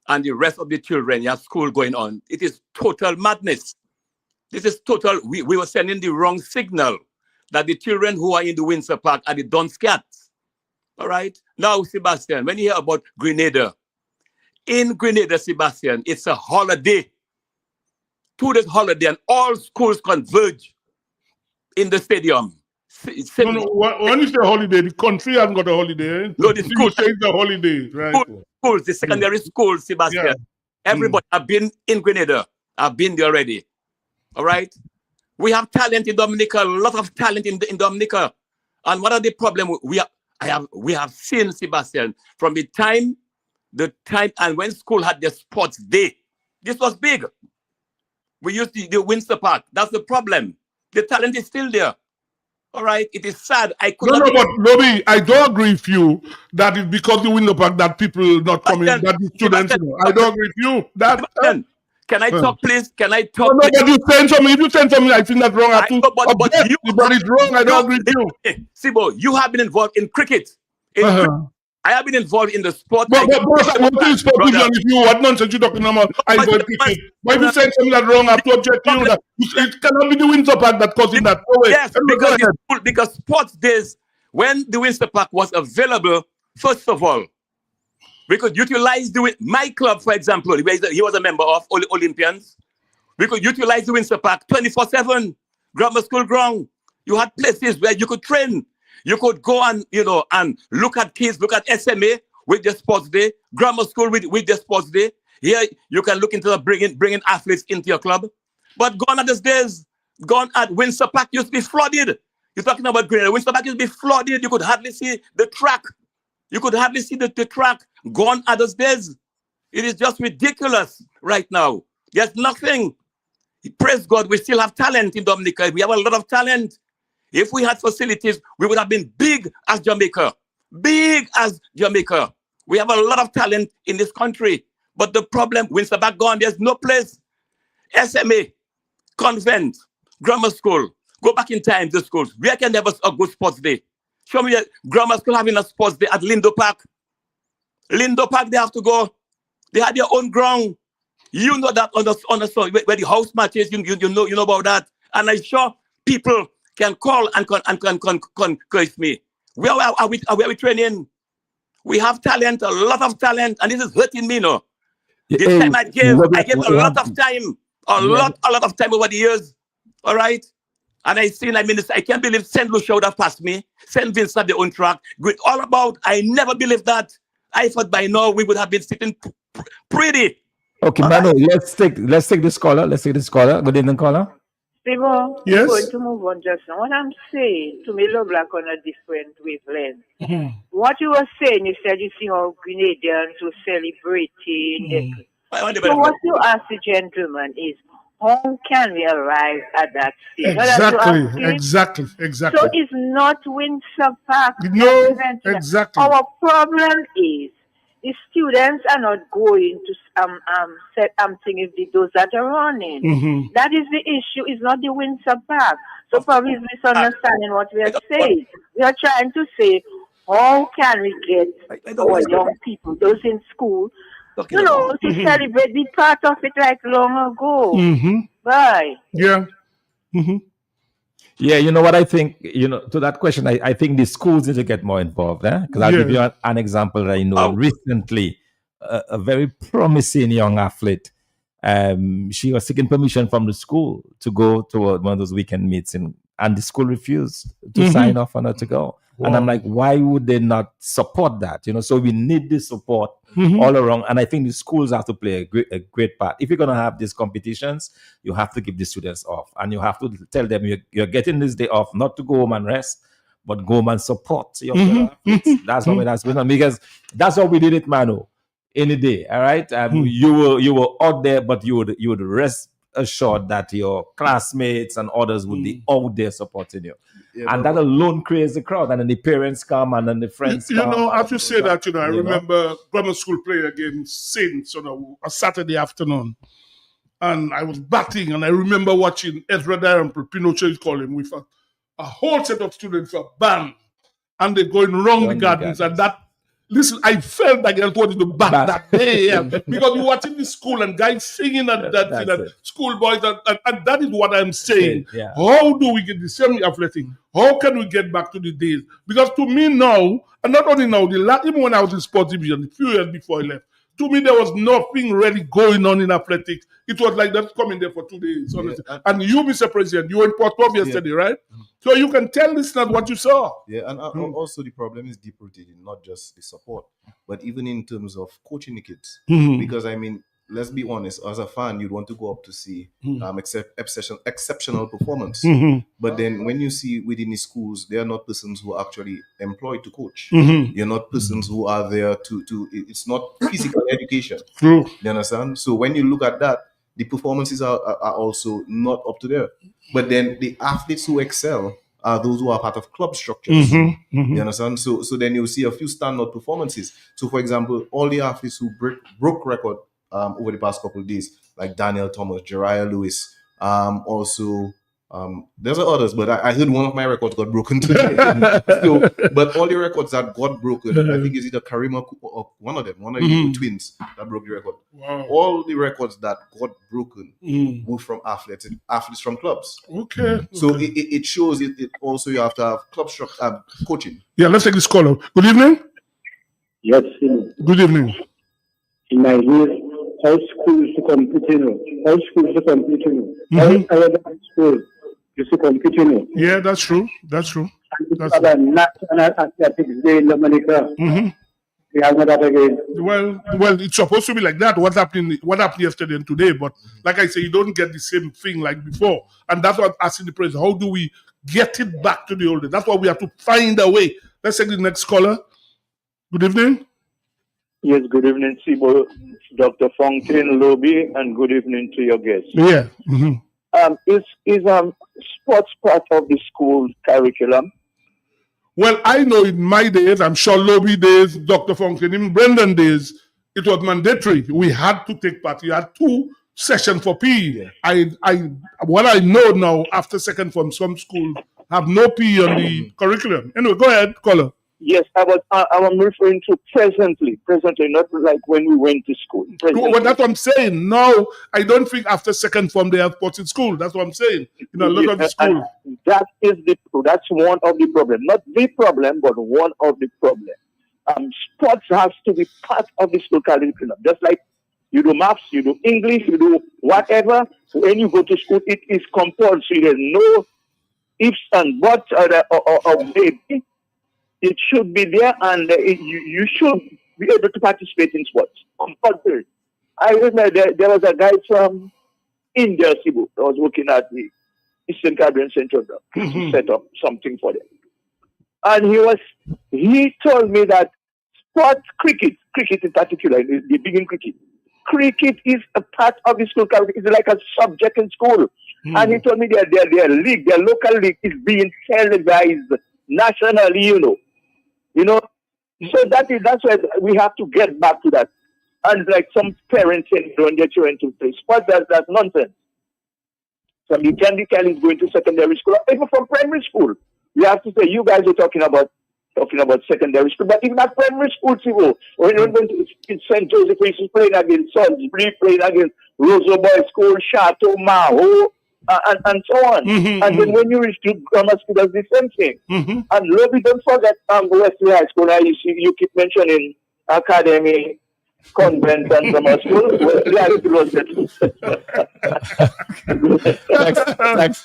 and the rest of the children have school going on? It is total madness. This is total, we were sending the wrong signal that the children who are in the Windsor Park are the Don Scats. All right? Now, Sebastian, when you hear about Grenada, in Grenada, Sebastian, it's a holiday. 2 days holiday, and all schools converge in the stadium. No, when you say holiday, the country hasn't got a holiday. No, the school says the holiday, right? Schools, the secondary schools, Sebastian. Yeah. Everybody have been in Grenada. I've been there already. All right? We have talent in Dominica, a lot of talent in Dominica. And what are the problems we have seen, Sebastian, from the time and when school had their sports day. This was big. We used the Windsor Park. That's the problem. The talent is still there. All right, it is sad. I could not. But Lobby, I don't agree with you that it's because the Windsor Park that people not coming, that the students. I don't agree with you. Can I talk, please? Can I talk? No, but you saying something. If you saying something, I think that's wrong. But it's wrong. I don't agree with you. Sibo, you have been involved in cricket. I have been involved in the sport. But what nonsense you talking about? I involved cricket. But if you saying something that's wrong, I have to object to you. That it cannot be the Windsor Park that causing that. Yes, because sports days, when the Windsor Park was available, first of all, we could utilize my club, for example, he was a member of Olympians. We could utilize the Windsor Park 24/7, grammar school ground. You had places where you could train. You could go and, and look at kids, look at SMA with their sports day, grammar school with their sports day. Here, you can look into bringing athletes into your club. But gone are those days. Gone at Windsor Park used to be flooded. You're talking about Grenada. Windsor Park used to be flooded. You could hardly see the track. You could hardly see the track. Gone are those days. It is just ridiculous right now. There's nothing. Praise God, we still have talent in Dominica. We have a lot of talent. If we had facilities, we would have been big as Jamaica. Big as Jamaica. We have a lot of talent in this country. But the problem, Windsor Park gone, there's no place. SMA, convent, grammar school, go back in time to schools. Where can there have a good sports day? Show me a grammar school having a sports day at Lindo Park. Lindo Park, they have to go. They had their own ground. You know that on the where the house matches, you know about that. And I'm sure people can call and encourage me. Where are we training? We have talent, a lot of talent, and this is hurting me, no. This time I gave a lot of time, a lot of time over the years. All right. And I can't believe St. Lucia would have passed me. St. Vincent had their own track. All about, I never believed that. I thought by now we would have been sitting pretty. Okay, Manu, let's take this caller. Good evening, caller. Steve-O, Yes? I'm going to move on just now. What I'm saying, to me, Love Black on a different wavelength. What you were saying, you said you see how Grenadians were celebrating. So what you ask the gentleman is, how can we arrive at that stage? Exactly. So it's not Windsor Park. No, exactly. Our problem is the students are not going to set if those that are running. That is the issue. It's not the Windsor Park. So probably it's misunderstanding what we are saying. We are trying to say, how can we get our young people, those in school, to celebrate, be part of it like long ago. Bye. Yeah. Yeah, you know what I think, to that question, I think the schools need to get more involved. Because I'll give you an example that I know recently. A very promising young athlete, she was seeking permission from the school to go to one of those weekend meets, and the school refused to sign off on her to go. Wow. And I'm like, why would they not support that? So we need the support all around. And I think the schools have to play a great part. If you're going to have these competitions, you have to give the students off. And you have to tell them you're getting this day off, not to go home and rest, but go home and support your athletes. That's what that's going on. Because that's what we did at Manu in the day. All right. You were out there, but you would rest assured that your classmates and others would be out there supporting you. Yeah, and that alone creates the crowd, and then the parents come, and then the friends come. I have to say that, I remember grammar school playing against Saints on a Saturday afternoon, and I was batting, and I remember watching Ezra Dyer, Pinochet call him, with a whole set of students, a band, and they're going around the gardens, and that. Listen, I felt like I wanted to bat that day because you watching the school and guys singing at that schoolboys, and that is what I'm saying. Yeah. How do we get the same athletic? How can we get back to the days? Because to me now, and not only now, even when I was in sports division, a few years before I left, to me there was nothing really going on in athletics. It was like that coming there for 2 days. And you, Mr. President, you were in Port Port yesterday, right? So you can tell listeners what you saw. Yeah, and also the problem is deep-rooted in not just the support, but even in terms of coaching the kids. Because, let's be honest, as a fan, you'd want to go up to see exceptional performance. But then when you see within the schools, they are not persons who are actually employed to coach. You're not persons who are there to it's not physical education. True. You understand? So when you look at that, the performances are also not up to there. But then the athletes who excel are those who are part of club structures. You understand? So then you'll see a few standout performances. So for example, all the athletes who broke record over the past couple of days, like Daniel Thomas, Jariah Lewis, also there's others, but I heard one of my records got broken today. But all the records that got broken, I think is either Karima or one of the twins that broke the record. Wow. All the records that got broken were from athletes from clubs. Okay. So it shows it also you have to have club structure coaching. Yeah, let's take this caller. Good evening. Yes. Good evening. In my view, all schools to complete, all schools to complete, all school. to compete, you know. Yeah, that's true. That's true. That's Other National Athletics Day in Dominica. We have that again. Well, it's supposed to be like that. What happened yesterday and today? But like I say, you don't get the same thing like before, and that's what I'm asking the president. How do we get it back to the old days? That's what we have to find a way. Let's take the next caller. Good evening. Yes, good evening, Sibo, Dr. Fontaine Lobby, and good evening to your guests. Yeah. Is sports part of the school curriculum? Well, I know in my days, I'm sure Lobby days, Dr. Fontaine, in Brendan days, it was mandatory. We had to take part. You had 2 sessions for PE. What I know now, after second form, some schools have no PE on the curriculum. Anyway, go ahead, caller. Yes, I'm referring to presently, not like when we went to school. Well, that's what I'm saying. No, I don't think after second form they have sports in school. That's what I'm saying. A lot of the schools. That's one of the problem. Not the problem, but one of the problem. Sports has to be part of the school curriculum. Just like you do maths, you do English, you do whatever. When you go to school, it is compulsory. There's no ifs and buts or maybe. It should be there, and you should be able to participate in sports. Compulsory. I remember there was a guy from India, Cebu, that was working at the Eastern Caribbean Central Bank. He set up something for them. And he told me that sports, cricket in particular, the big in cricket is a part of the school curriculum. It's like a subject in school. And he told me their league, their local league is being televised nationally, So that's why we have to get back to that. And like some parents saying, don't get children to play sports, that's nonsense. Some Candy Kelly is going to secondary school, even from primary school. We have to say, you guys are talking about secondary school, but even at primary school, when you went to St. Joseph, which is playing against Salisbury, playing against Roseau Boys School, Chateau Maho, and so on. And then when you reach to grammar school, that's the same thing. And Lobby, don't forget Wesley High School. Now you keep mentioning academy, convent, and grammar school. Wesley High School was Thanks.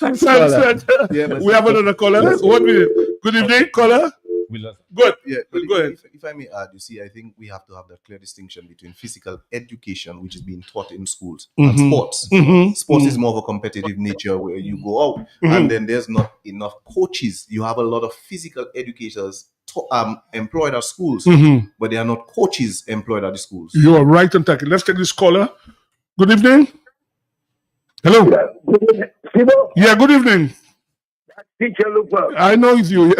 We have another caller. 1 minute. Good evening, caller. Good. Yeah, go ahead. If I may add, I think we have to have that clear distinction between physical education, which is being taught in schools, and sports. Sports is more of a competitive nature where you go out, and then there's not enough coaches. You have a lot of physical educators employed at schools, but they are not coaches employed at the schools. You are right on target. Let's take this caller. Good evening. Hello. Yeah, good evening. Teacher Lupa. I know it's you.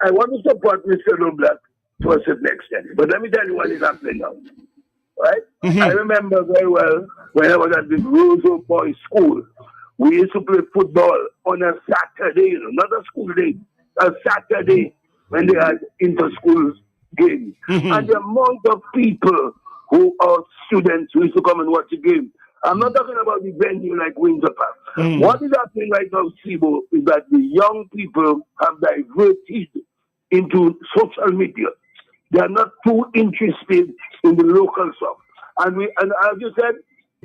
I want to support Mr. Lublack to a certain extent, but let me tell you what is happening now. Right? I remember very well when I was at the Roseau Boys School, we used to play football on a Saturday, not a school day, a Saturday when they had inter-school games. And the amount of people who are students who used to come and watch the game. I'm not talking about the venue like Windsor Park. What is happening right now, Sibo, is that the young people have diverted into social media. They are not too interested in the local stuff. And as you said,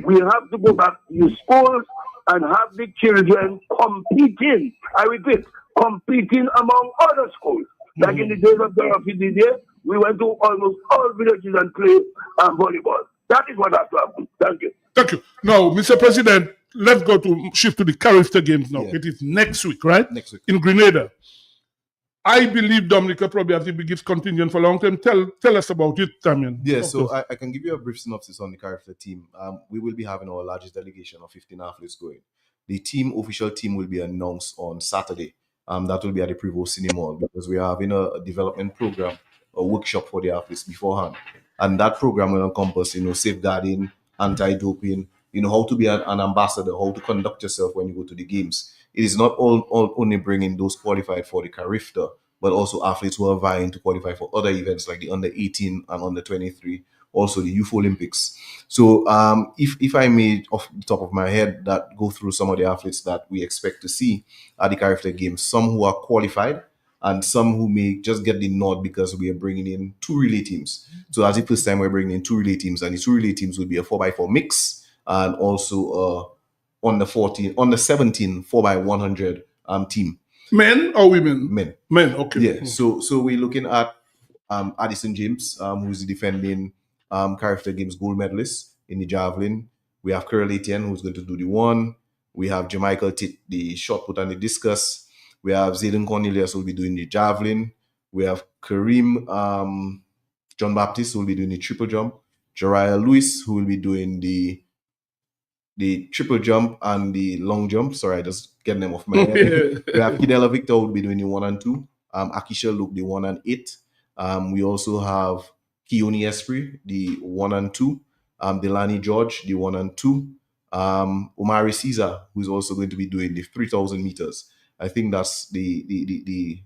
we have to go back to schools and have the children competing. I repeat, competing among other schools. Like in the days of Dorothy Didier, we went to almost all villages and played volleyball. That is what has to happen. Thank you. Thank you. Now, Mr. President, let's shift to the Carifta Games now. Yeah. It is next week, right? Next week. In Grenada. I believe Dominica probably has the biggest contingent for long term. Tell us about it, Damian. Yeah, so I can give you a brief synopsis on the Carifta team. We will be having our largest delegation of 15 athletes going. The official team will be announced on Saturday. That will be at the Prevost Cinema because we are having a development program, a workshop for the athletes beforehand. And that program will encompass, safeguarding, anti-doping, how to be an ambassador, how to conduct yourself when you go to the games. It is not all only bringing those qualified for the Carifta, but also athletes who are vying to qualify for other events like the under-18 and under-23, also the Youth Olympics. So if I may, off the top of my head, that go through some of the athletes that we expect to see at the Carifta Games, some who are qualified, and some who may just get the nod because we are bringing in 2 relay teams. So as the first time we're bringing in 2 relay teams, and the 2 relay teams will be a 4x4 mix and also on the 17 4x100 team. Men or women? Men. Men, okay. Yeah. So we're looking at Addison James, who's the defending Character Games gold medalist in the javelin. We have Curl Etienne, who's going to do the 1. We have Jamichael Tit, the shot put and the discus. We have Zayden Cornelius, who will be doing the javelin. We have Kareem John Baptiste, who will be doing the triple jump. Jariah Lewis, who will be doing the triple jump and the long jump. Sorry, I just getting them off my head. We have Kidela Victor, who will be doing the 1 and 2. Akisha Luke, the 1 and 8. We also have Keone Esprit, the 1 and 2. Delani George, the 1 and 2. Omari Caesar, who's also going to be doing the 3,000 meters. I think that's the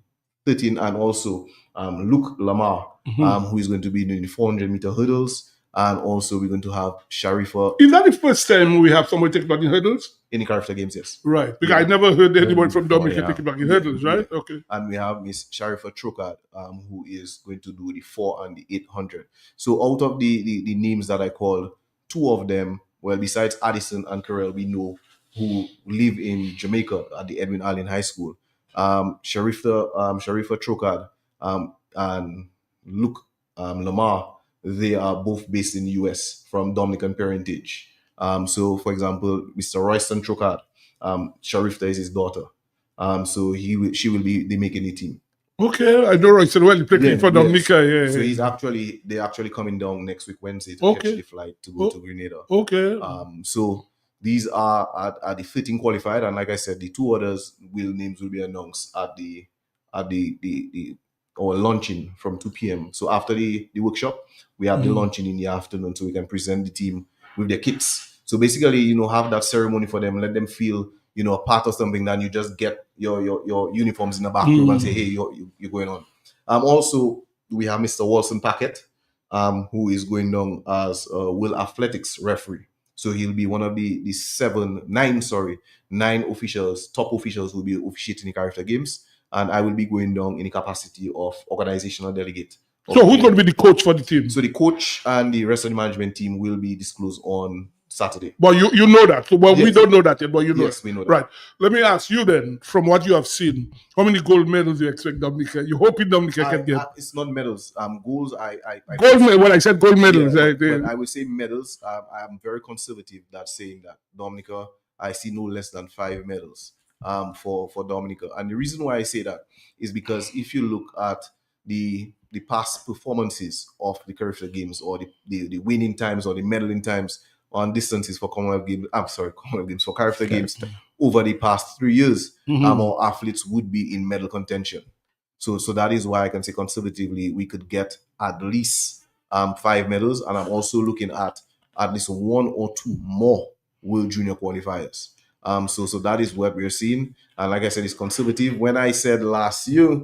13, and also Luke Lamar, who is going to be doing the 400-meter hurdles. And also we're going to have Sharifa. Is that the first time we have somebody take back in hurdles? In the Character Games, yes. Right. Because I never heard anyone from Dominica take back in hurdles, right? Okay. And we have Miss Sharifa Trokad, who is going to do the 4 and the 800. So out of the names that I called, 2 of them, well, besides Addison and Karel, we know who live in Jamaica at the Edwin Allen High School. Sharifa Trokad and Luke Lamar, they are both based in the US from Dominican parentage. So, for example, Mr. Royston Trokad, Sharifta is his daughter. So she will be making the team. Okay, I know Royston well. He played for Dominica. Yeah. So they're actually coming down next week Wednesday to catch the flight to go to Grenada. Okay. So these are the 15 qualified, and like I said, the 2 others names will be announced at the launching from 2 p.m. So after the workshop, we have the launching in the afternoon, so we can present the team with their kits. So basically, have that ceremony for them, let them feel, a part of something. Then you just get your uniforms in the back room and say, hey, you're going on. Also, we have Mr. Walson Packett, who is going down as Will Athletics referee. So he'll be one of the 9 officials, top officials who will be officiating the Character Games. And I will be going down in the capacity of organizational delegate. So who's going to be the coach for the team? So the coach and the rest of the management team will be disclosed on Saturday. But you know that. So, yes. We don't know that yet, but you know. Yes, we know that. Right. Let me ask you then, from what you have seen, how many gold medals do you expect Dominica? You hoping Dominica can get? It's not medals. Goals. Gold medal. Well, I said gold medals. Yeah, but I would say medals. I am very conservative that saying that Dominica, I see no less than 5 medals. For Dominica. And the reason why I say that is because if you look at the past performances of the Character Games, or the winning times or the medaling times on distances for Commonwealth Games, for Character Games over the past 3 years, our athletes would be in medal contention. So that is why I can say conservatively we could get at least 5 medals, and I'm also looking at least 1 or 2 more World Junior qualifiers. So that is what we're seeing. And like I said, it's conservative. When I said last year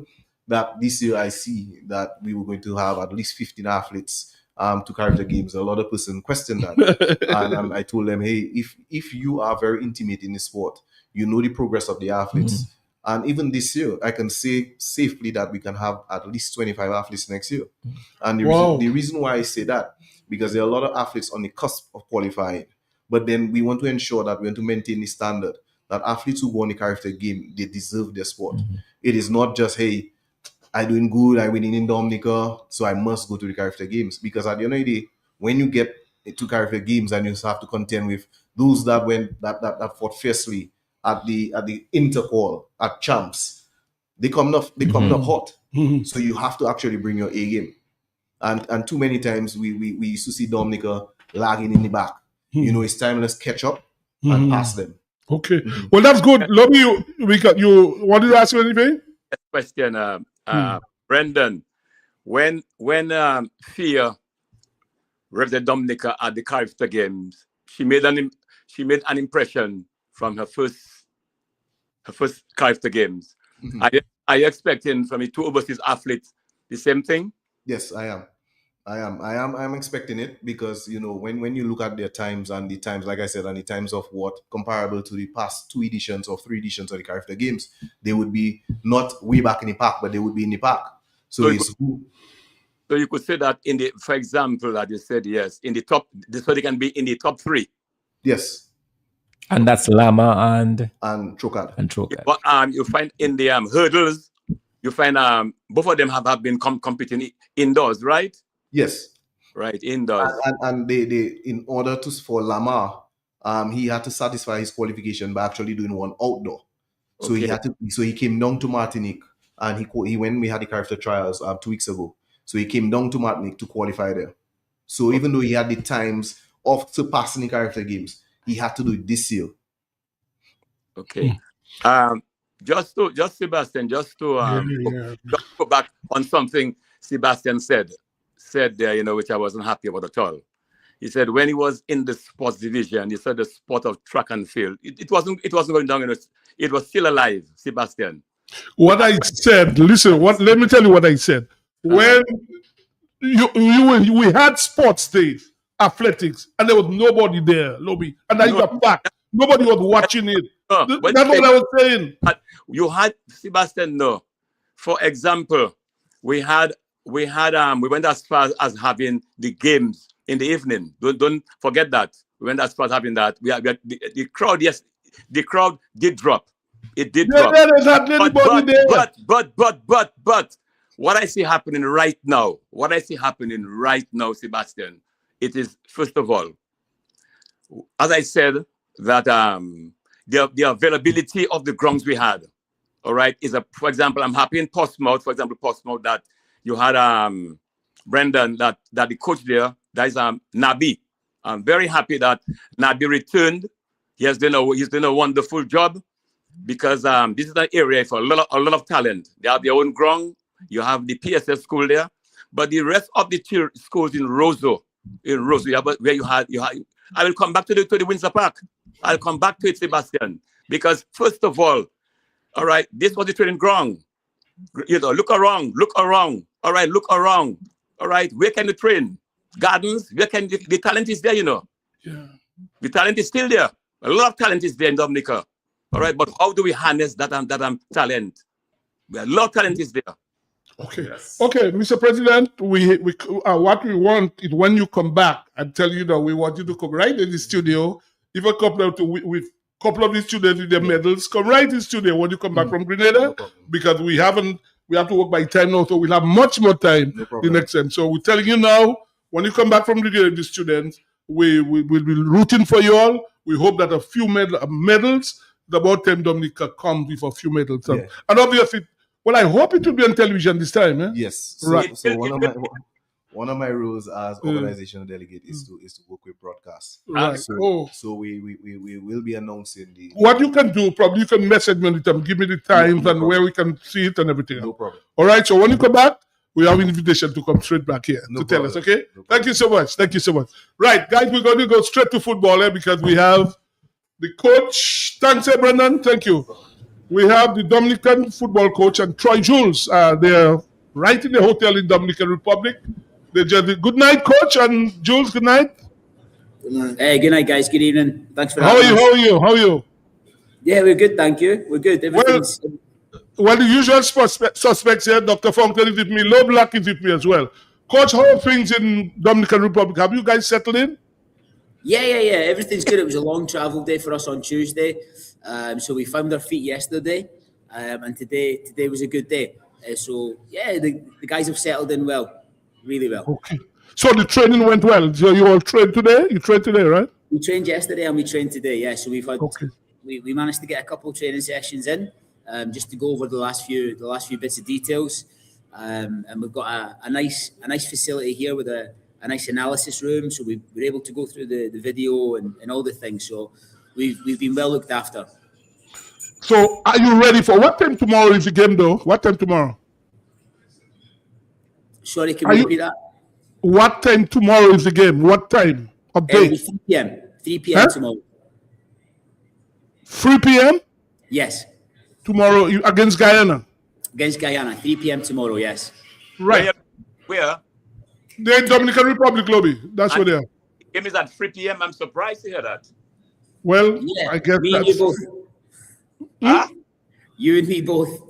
that this year I see that we were going to have at least 15 athletes to Character Games, a lot of person questioned that. and I told them, hey, if you are very intimate in the sport, you know the progress of the athletes. And even this year, I can say safely that we can have at least 25 athletes next year. And the reason why I say that, because there are a lot of athletes on the cusp of qualifying. But then we want to ensure that we want to maintain the standard that athletes who go on the Character Game, they deserve their sport. It is not just, hey, I'm doing good, I'm winning in Dominica, so I must go to the Character Games. Because at the end of the day, when you get to Character Games and you have to contend with those that fought fiercely at the interqual, at champs, they come up hot. So you have to actually bring your A game. And too many times we used to see Dominica lagging in the back. It's time, let's catch up and pass them. Okay. Well, that's good. Love you. You wanted to ask me anything? Question, Brendan. When Fia represented Dominica at the Character Games, she made an impression from her first Character Games. Are you expecting from the 2 overseas athletes the same thing? Yes, I am. I'm expecting it because, when you look at their times and the times, like I said, and the times of what comparable to the past 2 editions or 3 editions of the Character Games, they would be not way back in the park, but they would be in the park. So you could say that for example, that you said, yes, in the top, so they can be in the top 3. Yes. And that's Lama and Trocad. But you find in the hurdles, you find both of them have been competing indoors, right? Yes. Right, indoors. And they in order for Lama, he had to satisfy his qualification by actually doing one outdoor. So he came down to Martinique, and he when we had the character trials 2 weeks ago. So he came down to Martinique to qualify there. So even though he had the times of surpassing the character games, he had to do it this year. Okay. Just Sebastian, just to go back on something Sebastian said there, which I wasn't happy about at all. He said when he was in the sports division, he said the sport of track and field, it wasn't going down. It was still alive, Sebastian. What I said, listen. Let me tell you what I said. When we had sports days, athletics, and there was nobody there, Lobby, and I got back. Nobody was watching it. That's what I was saying. You had Sebastian. No, for example, we went as far as having the games in the evening. Don't forget that. We went as far as having that. We had the crowd. Yes, the crowd did drop. It did drop. But what I see happening right now, Sebastian, it is first of all, as I said, that the availability of the grounds we had, all right, for example, I'm happy in Portsmouth, that you had Brendan, that the coach there, that is Nabi. I'm very happy that Nabi returned. He's done a wonderful job, because this is an area for a lot of talent. They have their own ground. You have the PSS school there, but the rest of the schools in Roseau, where you had. I will come back to the Windsor Park. I'll come back to it, Sebastian, because first of all right, this was the training ground. Look around. All right, look around. All right, where can you train? Gardens. Where can the talent is there? Yeah. The talent is still there. A lot of talent is there in Dominica. All right, but how do we harness that talent? A lot of talent is there. Okay. Yes. Okay, Mr. President, we what we want is when you come back and tell you that we want you to come right in the studio. If a couple of the students with their medals come right in the studio when you come back from Grenada, because we have to work by time now, so we'll have much more time the next time. So we're telling you now, when you come back from Grenada, the students, we will be rooting for you all. We hope that a few medals, about time Dominica come with a few medals. Yeah. And obviously, well, I hope it will be on television this time. Eh? Yes. So one of my roles as organizational delegate is to work with broadcast. Right. So we will be announcing the. What you can do, probably you can message me with them, give me the times and where we can see it and everything. No problem. All right. So when you come back, we have an invitation to come straight back here to tell us. Okay. Thank you so much. Thank you so much. Right, guys, we're going to go straight to football because we have the coach. Thanks, Brendan. Thank you. We have the Dominican football coach and Troy Jules. They're right in the hotel in Dominican Republic. They just good night, coach, and Jules. Good night. Good night. Hey, good night, guys. Good evening. Thanks for How are you? Yeah, we're good. Thank you. We're good. Everything's. Well, the usual suspects here. Dr. Fountain is with me. Low Black is with me as well. Coach, how are things in Dominican Republic? Have you guys settled in? Yeah. Everything's good. It was a long travel day for us on Tuesday. So we found our feet yesterday, and today was a good day. The guys have settled in well, really well. Okay. So the training went well. So you all trained today? You trained today, right? We trained yesterday and we trained today. Yeah. So we've had we managed to get a couple of training sessions in, just to go over the last few bits of details. And we've got a nice facility here with a nice analysis room. So we were able to go through the video and all the things. So we've been well looked after. So are you ready for what time tomorrow is the game though? What time tomorrow? Sorry, can you repeat that? What time tomorrow is the game? What time of day? 3 p.m. 3 p.m. tomorrow. 3 p.m.? Yes. Tomorrow against Guyana? Against Guyana, 3 p.m. tomorrow, yes. Right. Where? They're in Dominican Republic, Lobby. That's where they are. The game is at 3 p.m. I'm surprised to hear that. Well, yeah, I guess me and you both. You and me both.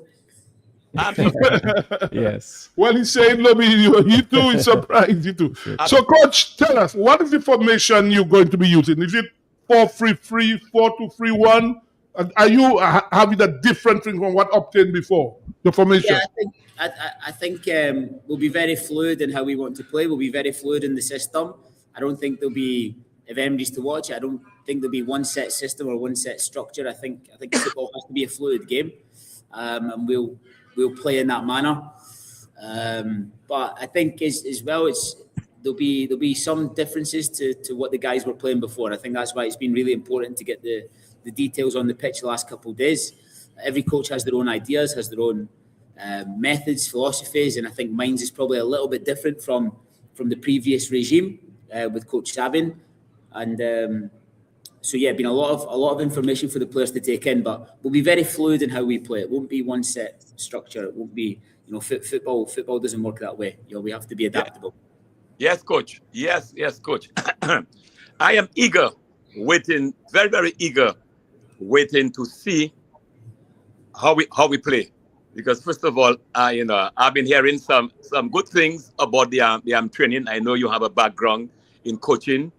Yes. Well, he's saying, Lobby, he too is surprised. He too. So, Coach, tell us, what is the formation you're going to be using? Is it 4-3-3, 4-2-3-1? Are you having a different thing from what obtained before the formation? Yeah, I think we'll be very fluid in how we want to play. We'll be very fluid in the system. I don't think there'll be, if anybody's to watch it, I don't think there'll be one set system or one set structure. I think football has to be a fluid game, and we'll play in that manner. But I think as well, there'll be some differences to what the guys were playing before. I think that's why it's been really important to get the details on the pitch the last couple of days. Every coach has their own ideas, has their own methods, philosophies, and I think mine's is probably a little bit different from the previous regime with Coach Sabin. And so yeah, been a lot of information for the players to take in, but we'll be very fluid in how we play. It won't be one set structure. It won't be, football doesn't work that way. We have to be adaptable. Yes, coach. Yes, coach. I am eager, waiting, very, very eager, waiting to see how we play. Because first of all, I've been hearing some good things about the training. I know you have a background in coaching,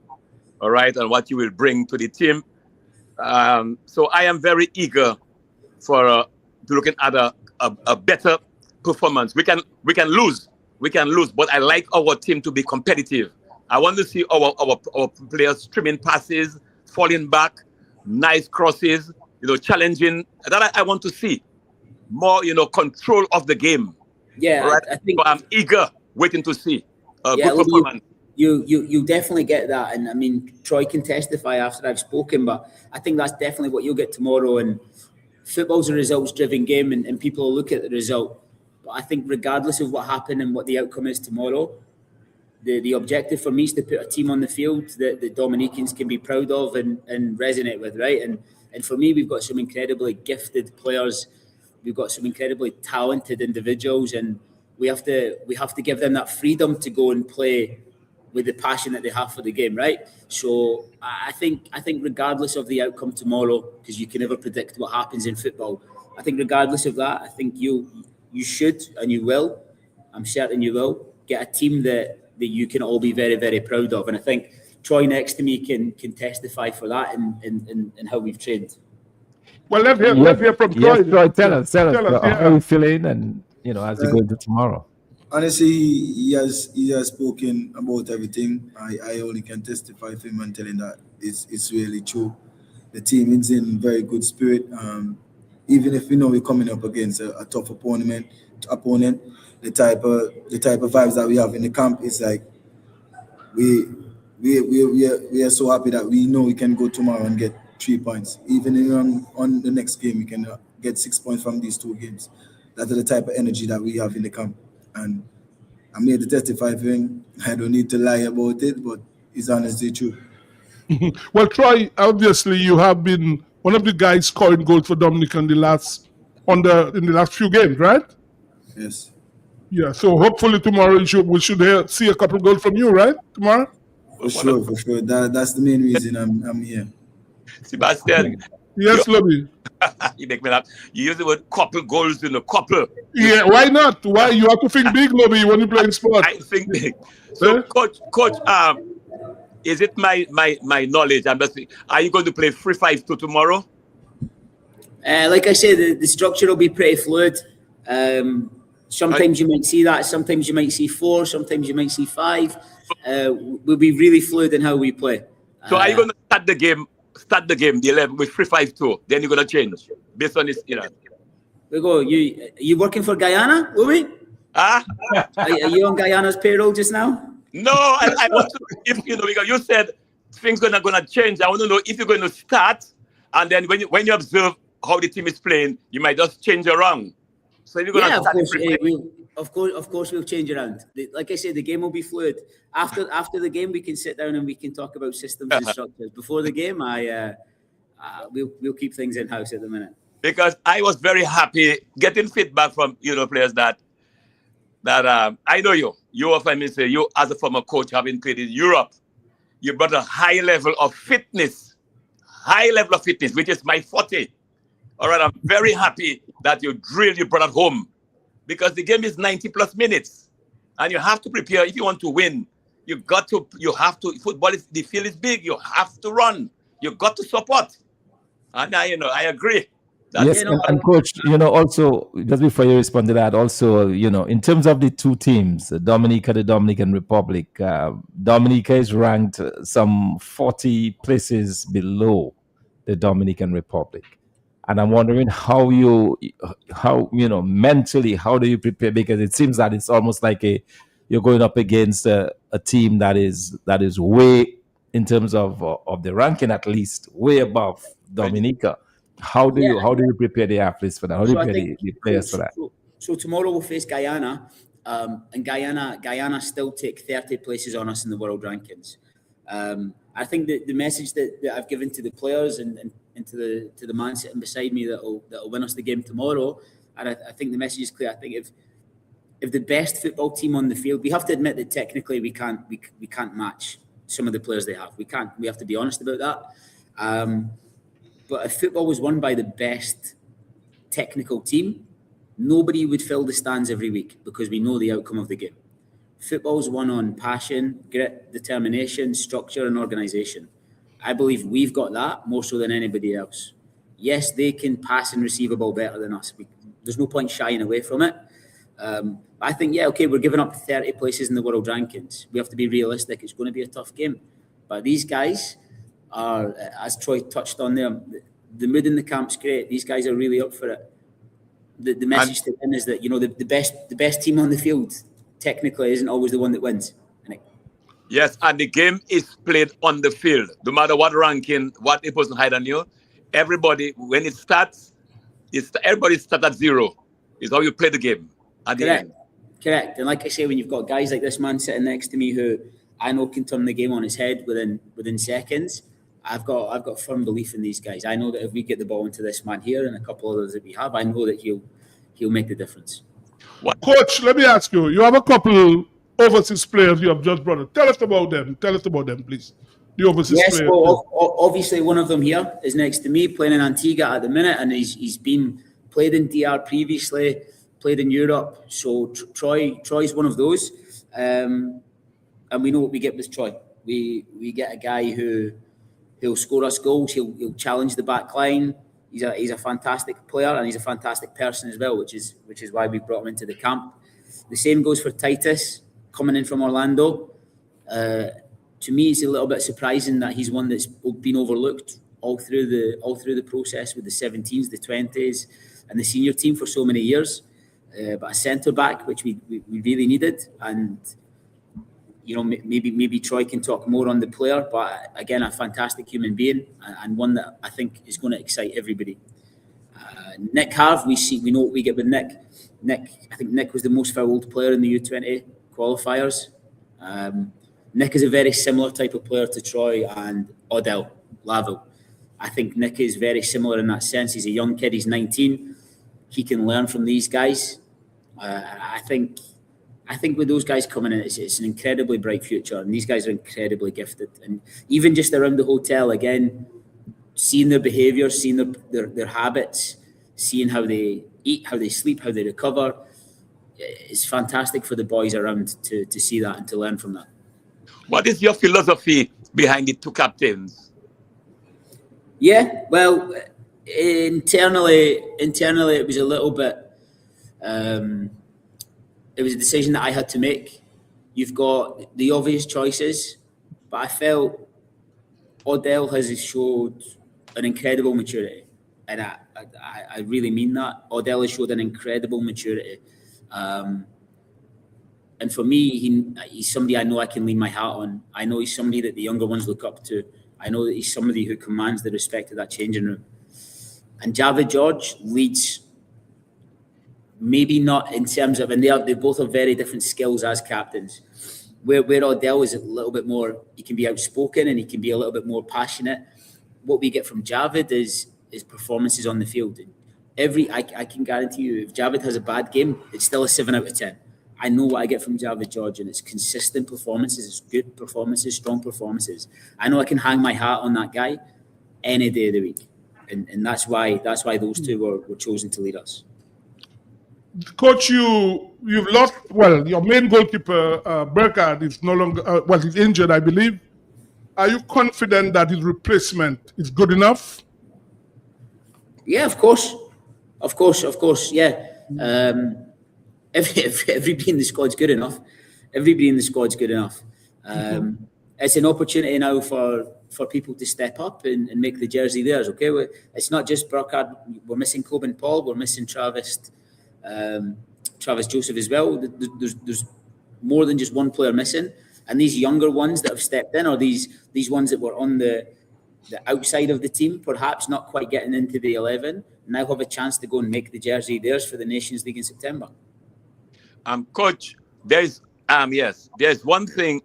all right, and what you will bring to the team. So I am very eager for looking at a better performance. We can lose, but I like our team to be competitive. I want to see our players streaming passes, falling back, nice crosses, challenging. That I want to see more, control of the game. Yeah, right? I think so I'm eager, waiting to see a good performance. You definitely get that, and I mean Troy can testify after I've spoken, but I think that's definitely what you'll get tomorrow. And football's a results-driven game, and people will look at the result. But I think regardless of what happened and what the outcome is tomorrow, the objective for me is to put a team on the field that the Dominicans can be proud of and resonate with, right? And for me, we've got some incredibly gifted players. We've got some incredibly talented individuals, and we have to give them that freedom to go and play with the passion that they have for the game, right? So I think regardless of the outcome tomorrow, because you can never predict what happens in football, I think regardless of that, I think you should and you will, I'm certain you will, get a team that you can all be very, very proud of. And I think Troy next to me can testify for that in how we've trained. Well, let's hear from Troy. Yes, Troy, tell us yeah. how you feeling, and as you go into tomorrow. Honestly, he has spoken about everything. I only can testify for him and tell him that it's really true. The team is in very good spirit. Even if we know we're coming up against a tough opponent, the type of vibes that we have in the camp is like we are so happy that we know we can go tomorrow and get 3 points. Even on the next game, we can get 6 points from these 2 games. That's the type of energy that we have in the camp. And I'm here to testify for him. I don't need to lie about it, but it's honestly true. Well, Troy, obviously you have been one of the guys scoring goals for Dominic in the last few games, right? Yes. Yeah. So hopefully tomorrow we should see a couple goals from you, right? Tomorrow. For sure. That's the main reason I'm here. Sebastian. Yes, Lobby. You make me laugh. You use the word couple goals in a couple. Yeah, why not? Why you have to think big, Lobby, when you play in sport? I think big. So, coach, is it my knowledge? Are you going to play 3-5-2 tomorrow? Like I said, the structure will be pretty fluid. Sometimes you might see that. Sometimes you might see 4. Sometimes you might see 5. We'll be really fluid in how we play. So are you going to start the game, the 11 with 3-5-2? Then you're going to change based on this, We go. You working for Guyana, Louis? Are you on Guyana's payroll just now? No, I want to. If because you said things gonna change. I want to know if you're going to start, and then when you observe how the team is playing, you might just change around. So if you're going to start, of course, we'll change around. Like I said, the game will be fluid. After the game, we can sit down and we can talk about systems and structures. Before the game, we'll keep things in house at the minute. Because I was very happy getting feedback from players that I know you. You as a former coach, having played in Europe, you brought a high level of fitness, which is my forte. All right, I'm very happy that you brought it home, because the game is 90+ minutes, and you have to prepare. If you want to win, football the field is big. You have to run. you got to support. And I agree. Yes, and coach, also just before you respond to that, also, in terms of the two teams, Dominica, the Dominican Republic, Dominica is ranked some 40 places below the Dominican Republic. And I'm wondering how mentally, how do you prepare? Because it seems that it's almost like you're going up against a team that is way, in terms of the ranking at least, way above Dominica. How do you prepare the athletes for that? How do you prepare the players for that? So tomorrow we'll face Guyana, and Guyana still take 30 places on us in the world rankings. I think that the message that I've given to the players and to the man sitting beside me that'll win us the game tomorrow, and I think the message is clear. I think if the best football team on the field, we have to admit that technically we can't match some of the players they have. We have to be honest about that. But if football was won by the best technical team, nobody would fill the stands every week because we know the outcome of the game. Football's won on passion, grit, determination, structure, and organisation. I believe we've got that more so than anybody else. Yes, they can pass and receive a ball better than us. There's no point shying away from it. I think, we're giving up 30 places in the world rankings. We have to be realistic. It's going to be a tough game. But these guys are, as Troy touched on there, the mood in the camp's great. These guys are really up for it. The message to them is that, the best team on the field technically isn't always the one that wins. Yes, and the game is played on the field. No matter what ranking, what a person hide on you, everybody, when it starts, everybody starts at zero. It's how you play the game at the end. Correct. And like I say, when you've got guys like this man sitting next to me who I know can turn the game on his head within seconds, I've got firm belief in these guys. I know that if we get the ball into this man here and a couple others that we have, I know that he'll make the difference. Coach, let me ask you. You have a couple overseas players you have just brought up. Tell us about them, please. The overseas players. Well, obviously one of them here is next to me, playing in Antigua at the minute, and he's played in DR previously, played in Europe. So Troy's one of those, and we know what we get with Troy. We get a guy who'll score us goals. He'll challenge the back line. He's a fantastic player, and he's a fantastic person as well, which is why we brought him into the camp. The same goes for Titus, coming in from Orlando. To me, it's a little bit surprising that he's one that's been overlooked all through the process with the 17s, the 20s, and the senior team for so many years. But a centre back, which we really needed, and maybe Troy can talk more on the player, but again, a fantastic human being and one that I think is going to excite everybody. Nick Harve, we know what we get with Nick. I think Nick was the most fouled player in the U20 qualifiers. Nick is a very similar type of player to Troy and Odell Laville. I think Nick is very similar in that sense. He's a young kid. He's 19. He can learn from these guys. I think with those guys coming in, it's an incredibly bright future, and these guys are incredibly gifted. And even just around the hotel, again, seeing their behaviour, seeing their habits, seeing how they eat, how they sleep, how they recover, it's fantastic for the boys around to see that and to learn from that. What is your philosophy behind the two captains? Yeah, well, internally, it was a little bit. It was a decision that I had to make. You've got the obvious choices, but I felt Odell has showed an incredible maturity, and I really mean that. Odell has showed an incredible maturity, and for me, he's somebody I know I can lean my hat on. I know he's somebody that the younger ones look up to. I know that he's somebody who commands the respect of that changing room. And Javid George leads, maybe not in terms of, and they both have very different skills as captains. Where Odell is a little bit more, he can be outspoken and he can be a little bit more passionate. What we get from Javid is performances on the field. I can guarantee you, if Javid has a bad game, it's still a 7 out of 10. I know what I get from Javid George, and it's consistent performances, it's good performances, strong performances. I know I can hang my hat on that guy any day of the week, and that's why those two were chosen to lead us. Coach, you've lost. Well, your main goalkeeper Burkhardt is no longer. He's injured, I believe. Are you confident that his replacement is good enough? Yeah, of course. Yeah. Everybody in the squad's good enough. It's an opportunity now for people to step up and make the jersey theirs. Okay, it's not just Burkhard. We're missing Coben Paul. We're missing Travis Joseph as well. There's more than just one player missing. And these younger ones that have stepped in, or these ones that were on the outside of the team, perhaps not quite getting into the 11, now have a chance to go and make the jersey theirs for the Nations League in September. Coach, there's one thing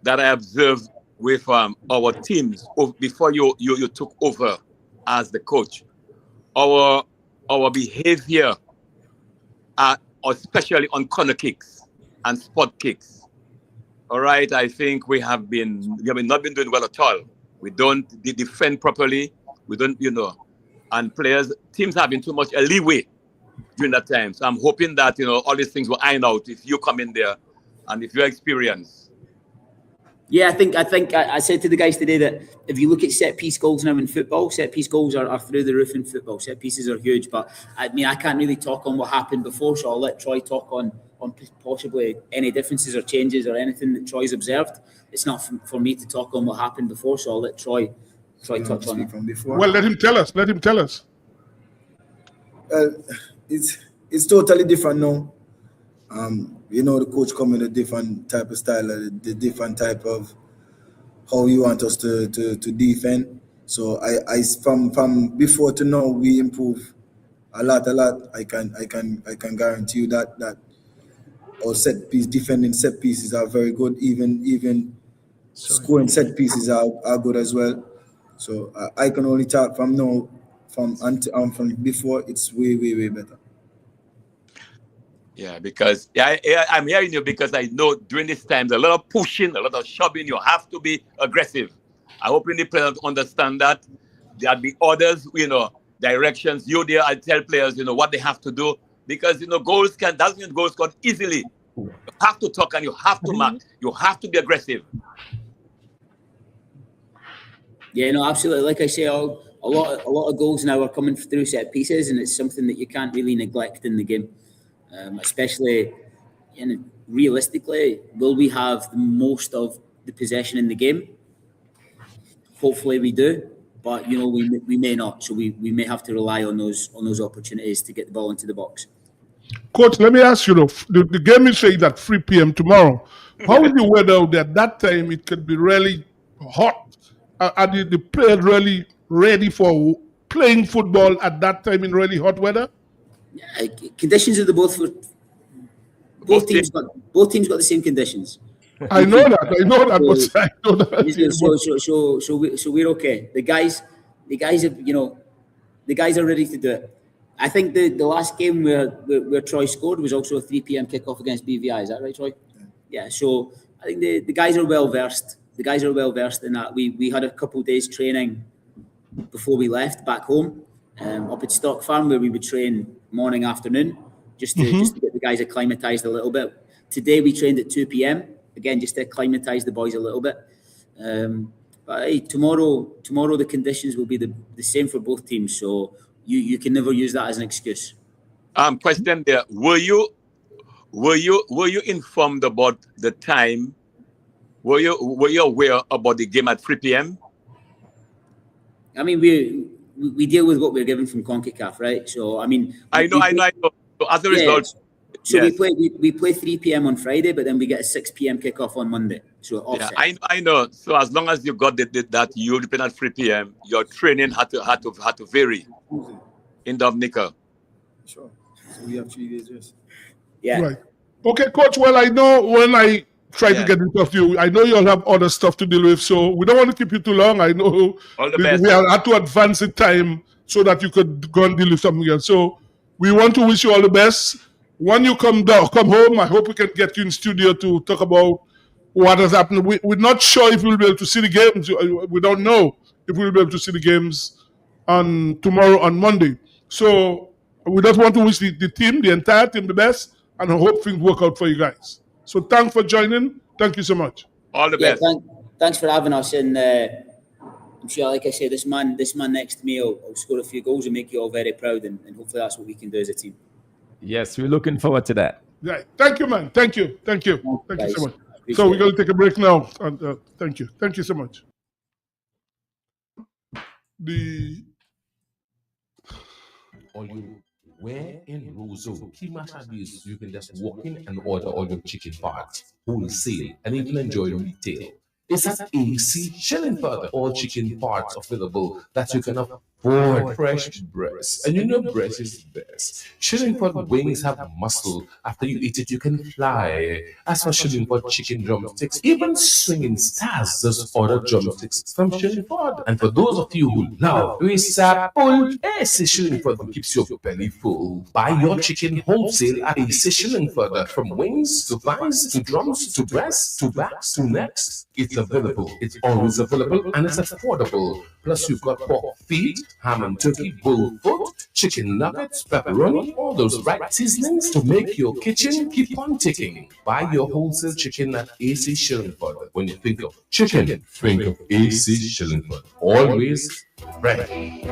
that I observed with our teams before you took over as the coach. Our behavior, especially on corner kicks and spot kicks. All right, I think we have not been doing well at all. We don't defend properly. We don't, and teams have been too much a leeway during that time. So I'm hoping that, all these things will iron out if you come in there and if your experience. Yeah, I said to the guys today that if you look at set piece goals now in football, set piece goals are through the roof in football. Set pieces are huge, but I can't really talk on what happened before, so I'll let Troy talk on possibly any differences or changes or anything that Troy's observed. It's not for me to talk on what happened before, so I'll let Troy touch on it. From before. Well, let him tell us. It's totally different now. The coach come in a different type of style, the different type of how you want us to defend. So I from before to now we improve a lot. I can guarantee you that our defending set pieces are very good. Even scoring set pieces are good as well. So I can only talk from now, from before. It's way better. Yeah, because I'm hearing you because I know during this time there's a lot of pushing, a lot of shoving. You have to be aggressive. I hope the players understand that. There'll be orders, directions. I tell players, what they have to do, because goals doesn't goals scored easily. You have to talk and you have to mark. You have to be aggressive. Yeah, no, absolutely. Like I say, a lot of goals now are coming through set pieces, and it's something that you can't really neglect in the game. Especially, realistically, will we have the most of the possession in the game? Hopefully we do, but we may not. So we may have to rely on those opportunities to get the ball into the box. Coach, let me ask you, the game is saying at 3 p.m. tomorrow. How is the weather out there? At that time, it could be really hot. Are the players really ready for playing football at that time in really hot weather? Yeah, conditions of the both teams got the same conditions. I know that. So we're okay. The guys are ready to do it. I think the last game where Troy scored was also a 3 p.m. kickoff against BVI. Is that right, Troy? Yeah. So I think the guys are well versed. The guys are well versed in that. We had a couple of days training before we left back home, up at Stock Farm, where we would train morning, afternoon, just to get the guys acclimatized a little bit. Today we trained at 2 p.m. again, just to acclimatize the boys a little bit. But hey, tomorrow the conditions will be the same for both teams, so you can never use that as an excuse. Question there: Were you informed about the time? Were you aware about the game at 3 p.m.? I mean, we deal with what we're given from CONCACAF, right? So I mean, I know. So as a result, so yes. we play 3 p.m. on Friday, but then we get a 6 p.m. kickoff on Monday. So offset. Yeah, I know. So as long as you got that you depend at 3 p.m., your training had to vary in Dominica. Sure. So we have 3 days rest. Yeah. Right. Okay, Coach. Well, I know when I try to get in touch with you, I know you'll have other stuff to deal with, so we don't want to keep you too long. I know we had to advance the time so that you could go and deal with something else. So we want to wish you all the best. When you come home, I hope we can get you in studio to talk about what has happened. We're not sure if we'll be able to see the games. We don't know if we'll be able to see the games tomorrow on Monday. So we just want to wish the team, the entire team, the best, and I hope things work out for you guys. So thanks for joining. Thank you so much. All the best. thanks for having us. And I'm sure, like I say, this man next to me will score a few goals and make you all very proud. And hopefully that's what we can do as a team. Yes, we're looking forward to that. Right. Thank you, man. Thank you so much. So we're going to take a break now. And thank you so much. Or you where in Roseau, Kimahabis, you can just walk in and order all your chicken parts, wholesale, and even enjoy retail. It's at AC Shillingford, all chicken parts available that you can afford. Fresh breast, and you know breast is the best. Shillingford wings have muscle. After you eat it, you can fly. As for Shillingford chicken drumsticks, even swinging stars just order drumsticks from Shillingford. And for those of you who love Risapul, AC Shillingford keeps your belly full. Buy your chicken wholesale at AC Shillingford. From wings to thighs to drums to breasts to backs to necks, it's available. It's always available and it's affordable. Plus, you've got pork feet, ham and turkey, bull foot, chicken nuggets, pepperoni, all those right seasonings to make your kitchen keep on ticking. Buy your wholesale chicken at AC Shillingford. When you think of chicken, think of AC Shillingford. Always ready.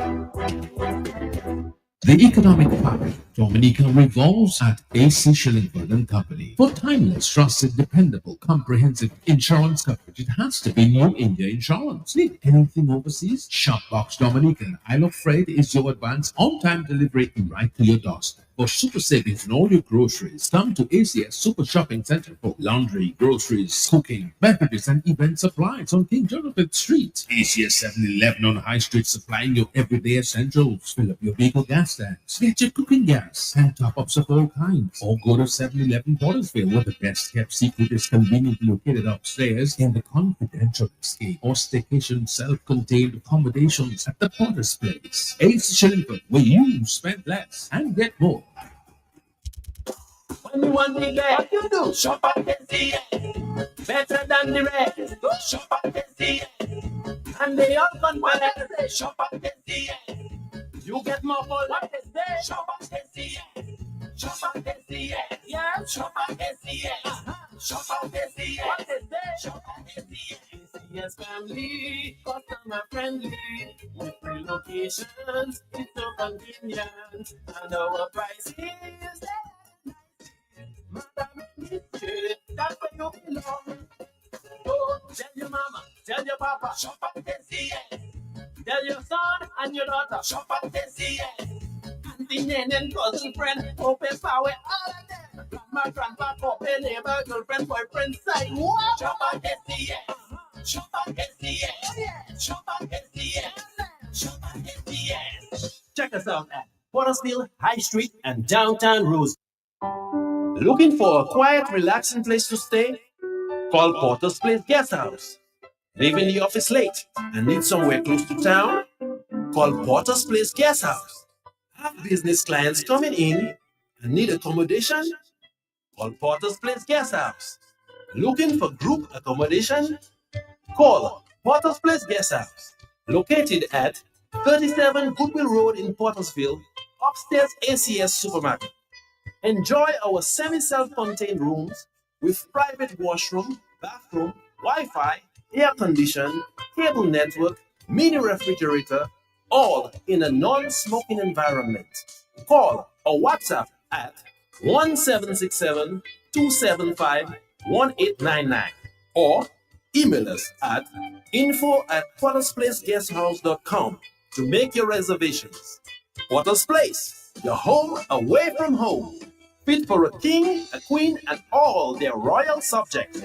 The economic fabric Dominica revolves at AC Shillingford and Company. For timeless, trusted, dependable, comprehensive insurance coverage, it has to be New India Insurance. Need anything overseas? Shopbox Dominica and Isle of Freight is your advance on-time delivery right to your doorstep. For super savings on all your groceries, come to ACS Super Shopping Center for laundry, groceries, cooking, beverages, and event supplies on King Jonathan Street. ACS 7-Eleven on High Street, supplying your everyday essentials. Fill up your vehicle gas tanks, get your cooking gas, and top-ups of all kinds. Or go to 7-Eleven Portersville, where the best-kept secret is conveniently located upstairs in the confidential escape or staycation self-contained accommodations at the Porter's Place. AC Shillingford, where you spend less and get more. When you want the best, you do shop at SCS. Better than the rest, go shop at SCS. And they all compare, shop at SCS. You get more for what is there, shop at SCS. Shop at SCS, yeah, shop at SCS. Shop at SCS, what is there, shop at SCS. SCS family, customer friendly, with free locations, it's so convenient, and our price is that's where you belong. Oh, tell your mama, tell your papa, shop at SCS. Tell your son and your daughter, shop at SCS. Auntie, nan, and cousin, friend, open power, all of them. Grandma, grandpa, couple, neighbor, girlfriend, boyfriend, side. What? Shop at SCS. Shop at SCS. Shop at SCS. Shop at SCS. Check us out at Portersville, High Street, and downtown Rose. Looking for a quiet, relaxing place to stay? Call Porter's Place Guest House. Leaving the office late and need somewhere close to town? Call Porter's Place Guest House. Have business clients coming in and need accommodation? Call Porter's Place Guest House. Looking for group accommodation? Call Porter's Place Guest House. Located at 37 Goodwill Road in Portersville, upstairs ACS Supermarket. Enjoy our semi-self-contained rooms with private washroom, bathroom, Wi-Fi, air condition, cable network, mini refrigerator, all in a non-smoking environment. Call or WhatsApp at 1767-275-1899 or email us at info@portersplaceguesthouse.com to make your reservations. Porter's Place, your home away from home. Fit for a king, a queen, and all their royal subjects.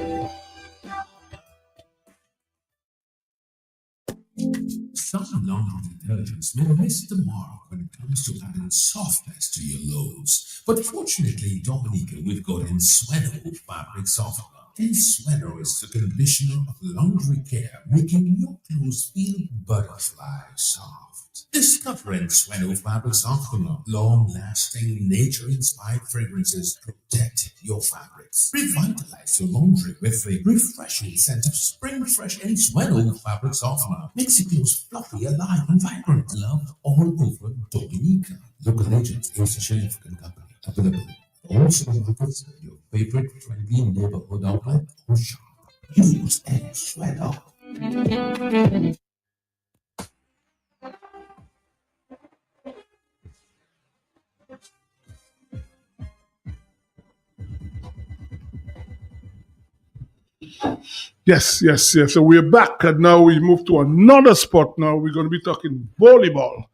Some laundry detergents may miss the mark when it comes to adding softness to your loads. But fortunately, Dominica, we've got Ensueno fabric softener. Ensueno is the conditioner of laundry care, making your clothes feel butterfly soft. Discover Ensueno fabric softener. Long-lasting, nature-inspired fragrances protect your fabrics. Revitalize your laundry with a refreshing scent of spring fresh Ensueno fabric softener. Makes your clothes fluffy, alive, and vibrant. Loved all over Dominica. Local agents, AC Shillingford Company. Available also markets at your favorite friendly neighborhood outlet or shop. Use Ensueno. Yes. So we're back, and now we move to another sport. Now we're going to be talking volleyball.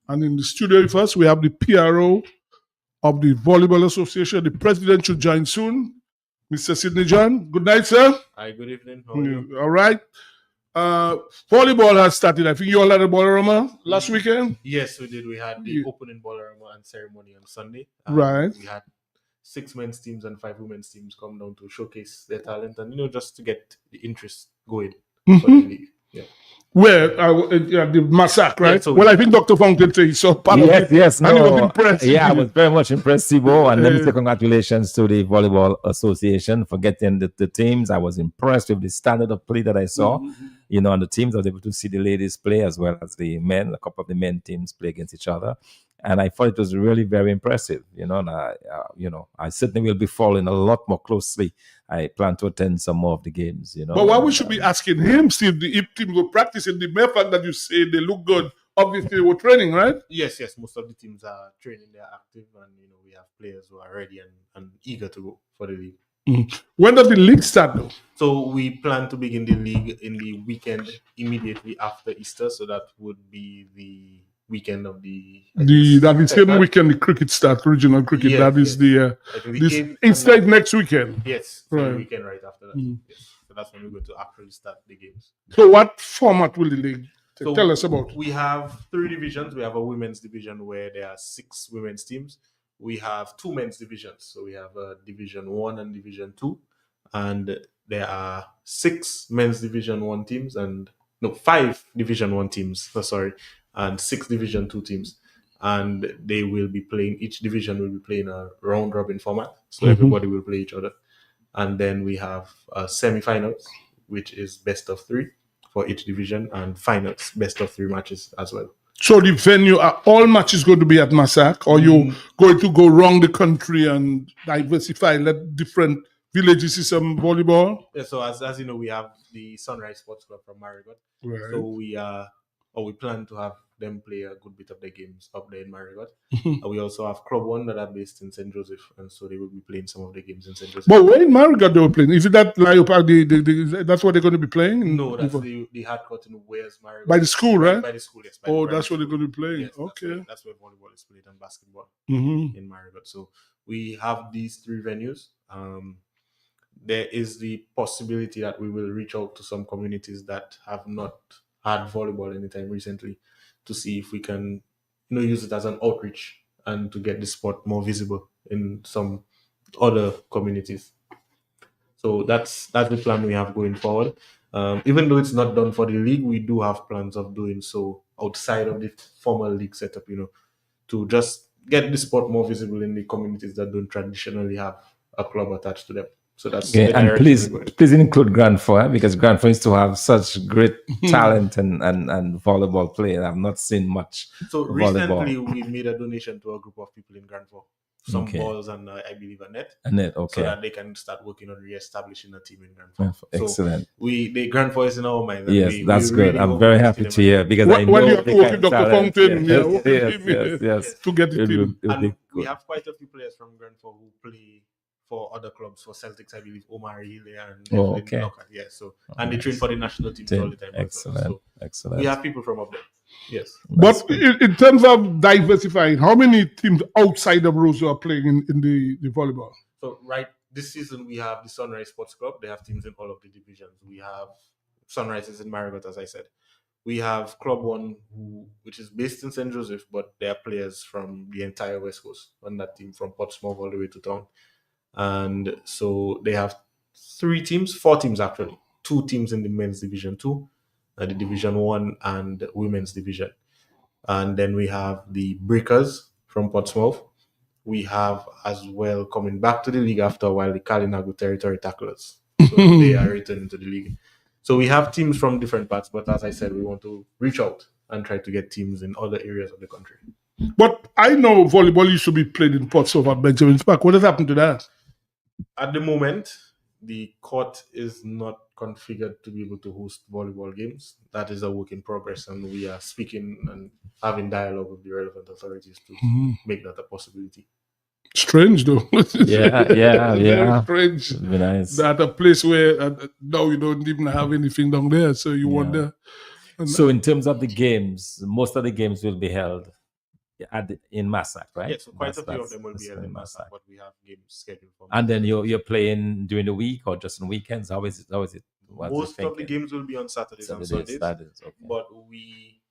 And in the studio with us, we have the PRO of the Volleyball Association. The president should join soon, Mr. Sidney John. Good night, sir. Hi, good evening. How are you? All right. Volleyball has started. I think you all had a Bollarama last weekend? Yes, we did. We had the opening Bollarama and ceremony on Sunday. Right. We had 6 men's teams and 5 women's teams come down to showcase their talent and, just to get the interest going for the league. Yeah. Where? The massacre, right? Yeah, so I think Dr. Fountain said he saw part of it. Yes, and he was impressed. Yeah, I was very much impressed, Sibo. And let me say congratulations to the Volleyball Association for getting the teams. I was impressed with the standard of play that I saw. On the teams, I was able to see the ladies play as well as the men. A couple of the men teams play against each other. And I thought it was really very impressive, and I certainly will be following a lot more closely. I plan to attend some more of the games, But why we should be asking him, Steve, if teams were practicing, the mere fact that you say they look good, obviously they were training, right? Yes. Most of the teams are training, they're active, and, we have players who are ready and eager to go for the league. When does the league start, though? So we plan to begin the league in the weekend immediately after Easter, so that would be the weekend of the same weekend the cricket starts, regional cricket. Yes, that is instead next weekend. Yes, right. The weekend right after that. Yes. So that's when we're going to actually start the games. So what format will the league tell us about? We have 3 divisions. We have a women's division where there are 6 women's teams. We have 2 men's divisions. So we have a Division 1 and Division 2. And there are 6 men's Division 1 teams 5 Division 1 teams. And 6 Division 2 teams. And they will be playing, each division will be playing a round robin format. So everybody will play each other. And then we have semi-finals, which is best of 3 for each division, and finals, best of 3 matches as well. So the venue, are all matches going to be at Massac, or you going to go around the country and diversify, let different villages see some volleyball? Yeah, so as you know, we have the Sunrise Sports Club from Marigot. Right. So we plan to have them play a good bit of their games up there in Marigot. We also have Club 1 that are based in St. Joseph, and so they will be playing some of the games in St. Joseph. But where in Marigot they were playing? Is it that Leopard, that's what they're going to be playing? No, that's the hard court in Wales, Marigot. By the school, right? By the school, yes. That's what they're going to be playing. Yes, okay. That's where volleyball is played and basketball in Marigot. So we have these 3 venues. There is the possibility that we will reach out to some communities that have not had volleyball anytime recently to see if we can, use it as an outreach and to get the sport more visible in some other communities. So that's the plan we have going forward. Even though it's not done for the league, we do have plans of doing so outside of the formal league setup, to just get the sport more visible in the communities that don't traditionally have a club attached to them. So that's and please include Grand Four, because Grand Four used to have such great talent and volleyball play, and I've not seen much. So volleyball. Recently, we made a donation to a group of people in Grand Four, some balls and I believe a net. Okay. So that they can start working on re-establishing a team in Grand Four. Excellent. So the Grand Four is in our mind. Yes, that's good. Really I'm very happy to hear, because I know you have to work with Dr. Fountain, yes, to get the team. And we have quite a few players from Grand Four who play for other clubs, for Celtics, I believe, Omar Hille and Lockhart. Yeah, so and they train for the national teams all the time. Excellent. We have people from up there. Yes. But in terms of diversifying, how many teams outside of Roseau are playing in the volleyball? So this season we have the Sunrise Sports Club. They have teams in all of the divisions. We have Sunrises in Marigot, as I said. We have Club 1, which is based in St. Joseph, but they are players from the entire West Coast on that team, from Portsmouth all the way to town. And so they have 4 teams actually. 2 teams in the men's division 2, the division 1 and women's division. And then we have the Breakers from Portsmouth. We have as well, coming back to the league after a while, the Kalinago Territory Tacklers. So they are returning to the league. So we have teams from different parts, but as I said, we want to reach out and try to get teams in other areas of the country. But I know volleyball used to be played in Portsmouth at Benjamin's Park. What has happened to that? At the moment, the court is not configured to be able to host volleyball games. That is a work in progress, and we are speaking and having dialogue with the relevant authorities to make that a possibility. Strange though. Yeah. Very strange. It'd be nice. That a place where now you don't even have anything down there, so you wonder. So in terms of the games, most of the games will be held in Massac, right? Yes, so quite a few of them will be held in Massac, but we have games scheduled for. And then you're playing during the week or just on weekends? How is it? What's most of the games will be on Saturdays and Sundays. Okay. But we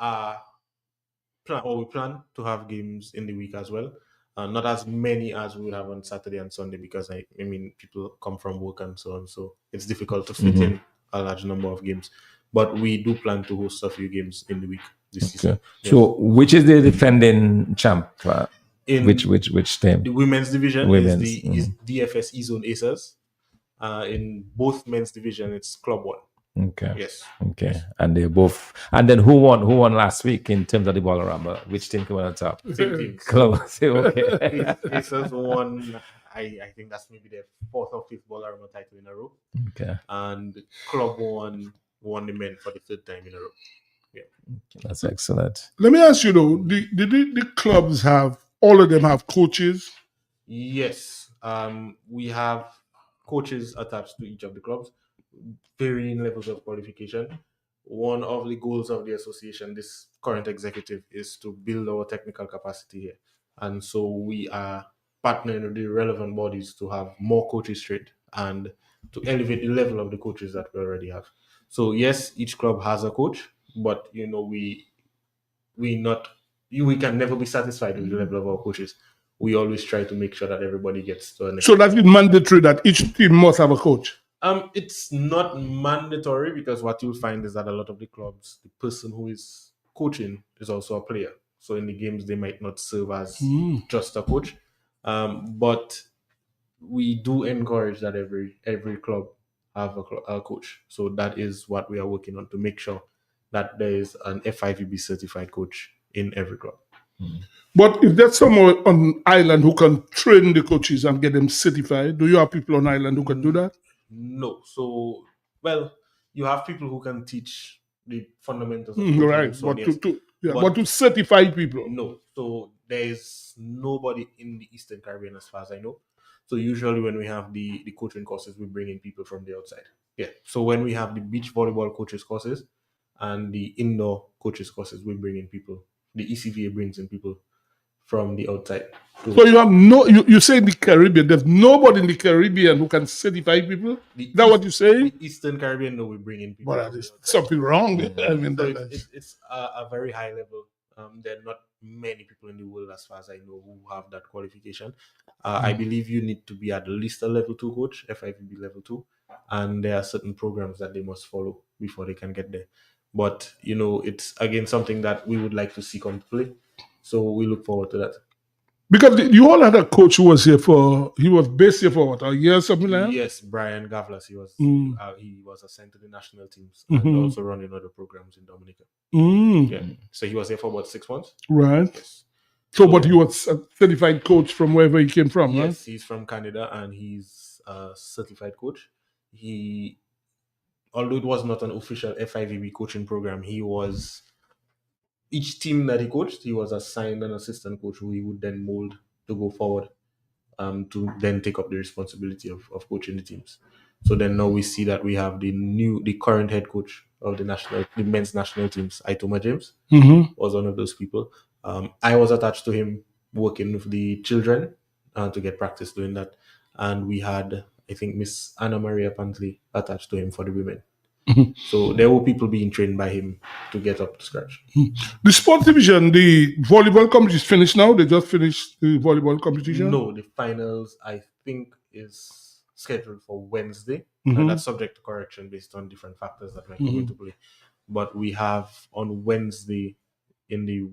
plan to have games in the week as well. Not as many as we would have on Saturday and Sunday, because I mean people come from work and so on, so it's difficult to fit in a large number of games. But we do plan to host a few games in the week this season. Yes. So, which is the defending champ? In which team? The women's division is DFS E-Zone Aces. In both men's division, it's Club 1. Okay. Yes. Okay. And they both. And then who won? Who won last week in terms of the Bollarama? Which team came on top? Same team. Club. Okay. Aces won. I think that's maybe their 4th or 5th Bollarama title in a row. Okay. And Club 1 won the men for the 3rd time in a row. Yeah. That's excellent. Let me ask you though, did the clubs all of them have coaches? Yes. We have coaches attached to each of the clubs, varying levels of qualification. One of the goals of the association, this current executive, is to build our technical capacity here. And so we are partnering with the relevant bodies to have more coaches trained and to elevate the level of the coaches that we already have. So yes, each club has a coach, but we can never be satisfied with the level of our coaches. We always try to make sure that everybody gets to an So that is mandatory that each team must have a coach? It's not mandatory, because what you'll find is that a lot of the clubs, the person who is coaching is also a player. So in the games, they might not serve as just a coach. But we do encourage that every club have a coach. So that is what we are working on, to make sure that there is an FIVB certified coach in every club. But if there's someone on island who can train the coaches and get them certified, do you have people on island who can do that? No. So, you have people who can teach the fundamentals of right. So But to certify people? No. So there is nobody in the Eastern Caribbean as far as I know. So usually when we have the coaching courses, we bring in people from the outside. Yeah. So when we have the beach volleyball coaches courses and the indoor coaches courses, we bring in people. The ECVA brings in people from the outside. So you have you say in the Caribbean, there's nobody in the Caribbean who can certify people? Is that what you say? The Eastern Caribbean, no, we bring in people. But there's something wrong. I mean, so it's a very high level. There are not many people in the world, as far as I know, who have that qualification. I believe you need to be at least a level 2 coach, FIVB level 2, and there are certain programs that they must follow before they can get there. But, it's again something that we would like to see come to play. So we look forward to that. Because you all had a coach who was he was based here for what, a year or something like that? Yes, Brian Gavlas. He was assigned to the national teams and also running other programs in Dominica. Yeah. So he was here for about 6 months. Right. Yes. So, but he was a certified coach from wherever he came from, right? Yes, he's from Canada and he's a certified coach. Although it was not an official FIVB coaching program, each team that he coached, he was assigned an assistant coach who he would then mold to go forward to then take up the responsibility of coaching the teams. So then now we see that we have the current head coach of the men's national teams, Itoma James, was one of those people. I was attached to him working with the children to get practice doing that. And we had, I think, Miss Anna Maria Pantley attached to him for the women. So there were people being trained by him to get up to scratch. The sports division, the volleyball competition is finished now? They just finished the volleyball competition? No, the finals, I think, is scheduled for Wednesday. And that's subject to correction based on different factors that might come into play. But we have on Wednesday in the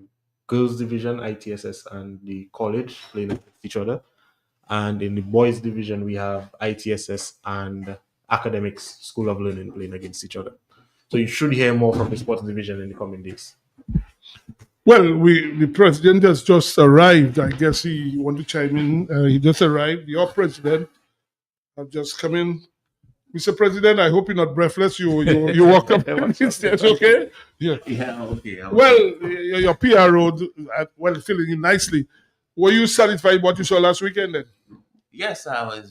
girls division, ITSS and the college playing against each other. And in the boys division, we have ITSS and Academics School of Learning playing against each other. So you should hear more from the sports division in the coming days. Well, the president has just arrived. I guess he want to chime in. He just arrived. Your president has just come in. Mr. President, I hope you're not breathless. You walk up these stairs, okay? Yeah. Yeah, okay. Well, your PRO, well, feeling in nicely. Were you satisfied with what you saw last weekend then? Yes, I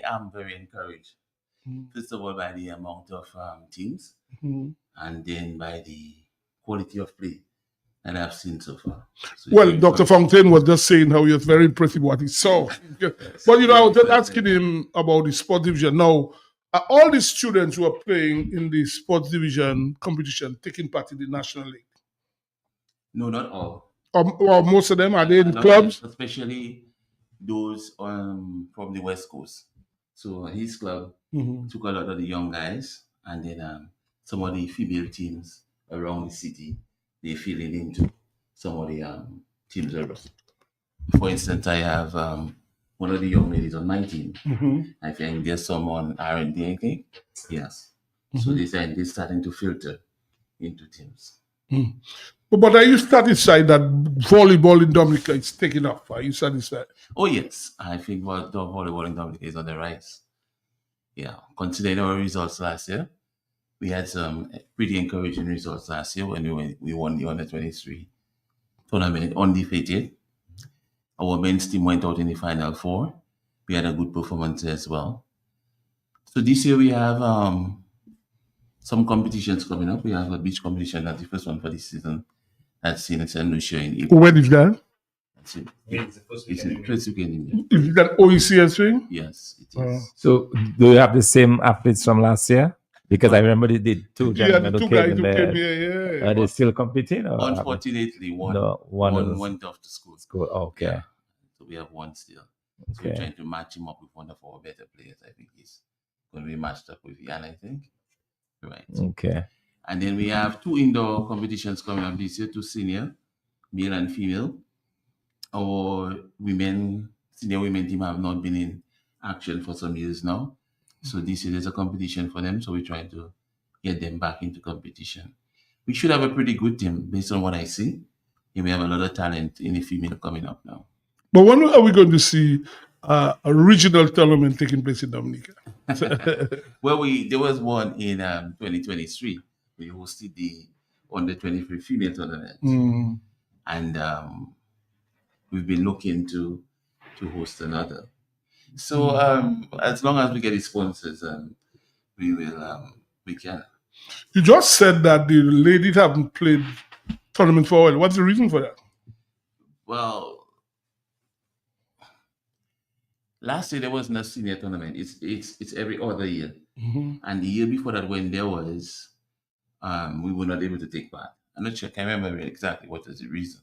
am very encouraged. First of all, by the amount of teams, and then by the quality of play that I've seen so far. So well, Dr. Fontaine was just saying how he was very impressed with what he saw. But, I was just asking him about the sports division. Now, are all the students who are playing in the sports division competition taking part in the National League? No, not all. Or most of them, are they in Not clubs? all, especially those from the West Coast. So his club took a lot of the young guys, and then some of the female teams around the city, they fill it into some of the teams around. For instance, I have one of the young ladies on my team. I think there's some on R&D, I think. Yes. So they're starting to filter into teams. But are you satisfied that volleyball in Dominica is taking off? Are you satisfied? Oh, yes. I think the volleyball in Dominica is on the rise. Yeah. Considering our results last year, we had some pretty encouraging results last year when we won the Under-23 tournament undefeated. Our men's team went out in the Final Four. We had a good performance as well. So this year we have some competitions coming up. We have a beach competition. That's the first one for this season. That's in St. Lucia in April. When is that? It's the first weekend in April. Is that OECS thing? Yes, it is. So, do you have the same athletes from last year? Because I remember they did two gentlemen the two who guys came in who there. came here, yeah. Are they still competing? Or Unfortunately, one went off to school. Okay. Yeah. So we have one still. So we're Okay. trying to match him up with one of our better players. I think he's going to be matched up with Jan, I think. Right. Okay. And then we have two indoor competitions coming up this year, two senior, male and female. Our senior women team have not been in action for some years now. So this year there's a competition for them. So we're trying to get them back into competition. We should have a pretty good team based on what I see. And we have a lot of talent in the female coming up now. But when are we going to see a regional tournament taking place in Dominica? Well, there was one in 2023. We hosted the Under-23 female tournament. And we've been looking to host another. So as long as we get the sponsors, we can. You just said that the ladies haven't played tournament for a while. What's the reason for that? Well, last year there wasn't a senior tournament. It's every other year. And the year before that, when there was, we were not able to take part. I'm not sure. I can't remember exactly what was the reason,